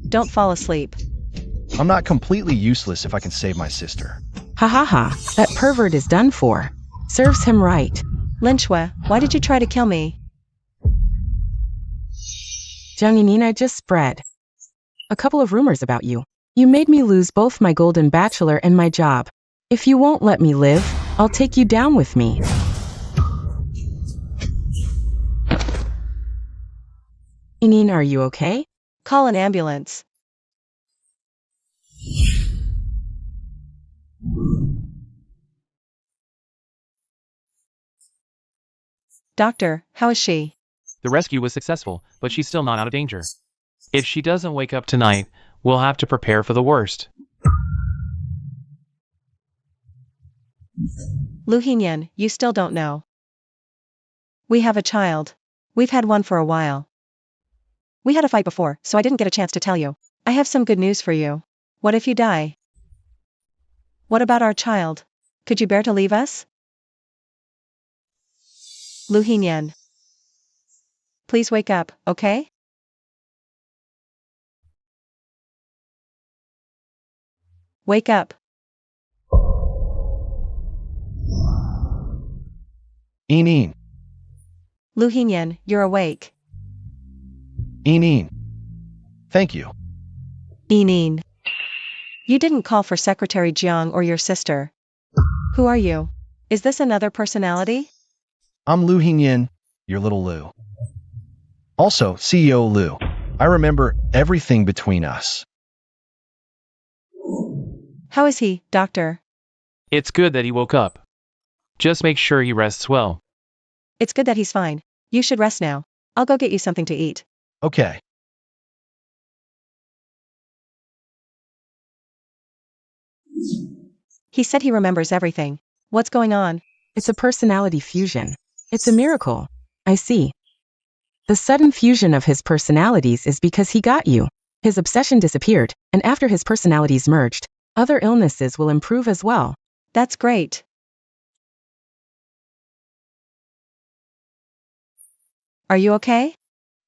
Don't fall asleep. I'm not completely useless if I can save my sister. Ha ha ha, that pervert is done for. Serves him right. Lin Shui, why did you try to kill me? Jiang Yingying, I just spread a couple of rumors about you. You made me lose both my golden bachelor and my job. If you won't let me live, I'll take you down with me. Yingying, are you okay? Call an ambulance. Doctor, how is she? The rescue was successful, but she's still not out of danger. If she doesn't wake up tonight, we'll have to prepare for the worst. Lu Henian, you still don't know. We have a child. We've had one for a while. We had a fight before, so I didn't get a chance to tell you. I have some good news for you. What if you die? What about our child? Could you bear to leave us? Lu Henian. Please wake up, okay? Wake up. Yingying, Lu Henian, you're awake. Yingying. Thank you. Yingying. You didn't call for Secretary Jiang or your sister. Who are you? Is this another personality? I'm Lu Henian, your little Lu. Also, CEO Lu. I remember everything between us. How is he, doctor? It's good that he woke up. Just make sure he rests well. It's good that he's fine. You should rest now. I'll go get you something to eat. Okay. He said he remembers everything. What's going on? It's a personality fusion. It's a miracle. I see. The sudden fusion of his personalities is because he got you. His obsession disappeared, and after his personalities merged, Other illnesses will improve as well. That's great. Are you okay?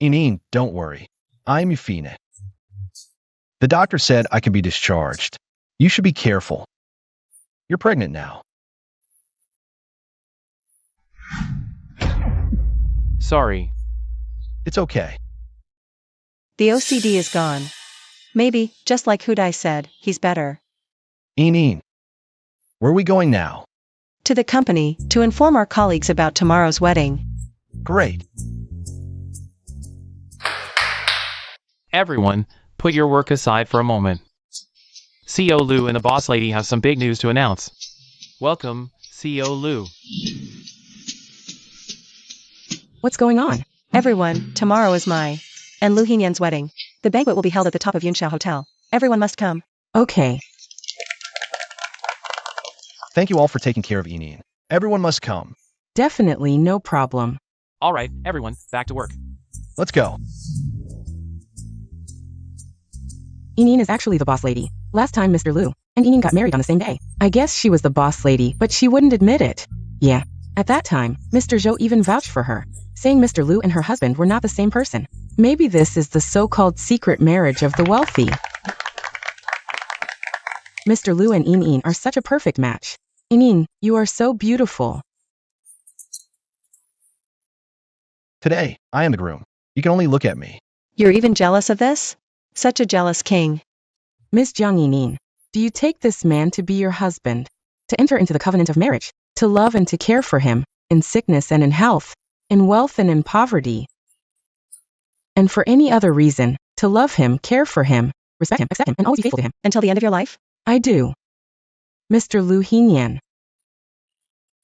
Yingying, don't worry. I'm Yingying. The doctor said I can be discharged. You should be careful. You're pregnant now. Sorry. It's okay. The OCD is gone. Maybe, just like Hudai said, he's better. Yingying, where are we going now? To the company, to inform our colleagues about tomorrow's wedding. Great. Everyone, put your work aside for a moment. CEO Lu and the boss lady have some big news to announce. Welcome, CEO Lu. What's going on? Everyone, tomorrow is my and Lu Henian's wedding. The banquet will be held at the top of Yunxiao Hotel. Everyone must come. Okay. Thank you all for taking care of Yingying. Everyone must come. Definitely no problem. All right, everyone, back to work. Let's go. Yingying is actually the boss lady. Last time Mr. Lu and Yingying got married on the same day. I guess she was the boss lady, but she wouldn't admit it. Yeah. At that time, Mr. Zhou even vouched for her, saying Mr. Lu and her husband were not the same person. Maybe this is the so-called secret marriage of the wealthy. Mr. Lu and Yingying are such a perfect match. Yingying, you are so beautiful. Today, I am the groom. You can only look at me. You're even jealous of this? Such a jealous king. Ms. Jiang Yingying, do you take this man to be your husband, to enter into the covenant of marriage, to love and to care for him, in sickness and in health, in wealth and in poverty, and for any other reason, to love him, care for him, respect him, accept him, and always be faithful to him? Until the end of your life? I do. Mr. Lu Henian,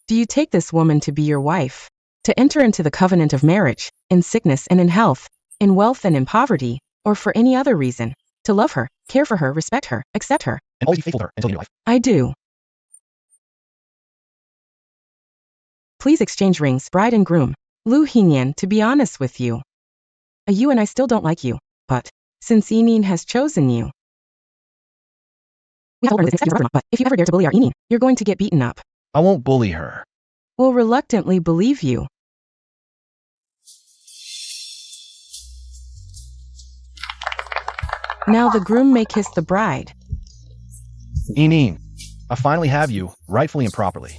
do you take this woman to be your wife, to enter into the covenant of marriage, in sickness and in health, in wealth and in poverty, or for any other reason, to love her, care for her, respect her, accept her? And always be faithful to her until the end of your life. I do. Please exchange rings, bride and groom. Lu Henian, to be honest with you, you and I still don't like you, but since Yingying has chosen you, we have to learn this next step, but if you ever dare to bully our Yingying, you're going to get beaten up. I won't bully her. We'll reluctantly believe you. Now the groom may kiss the bride. Yingying, I finally have you, rightfully and properly.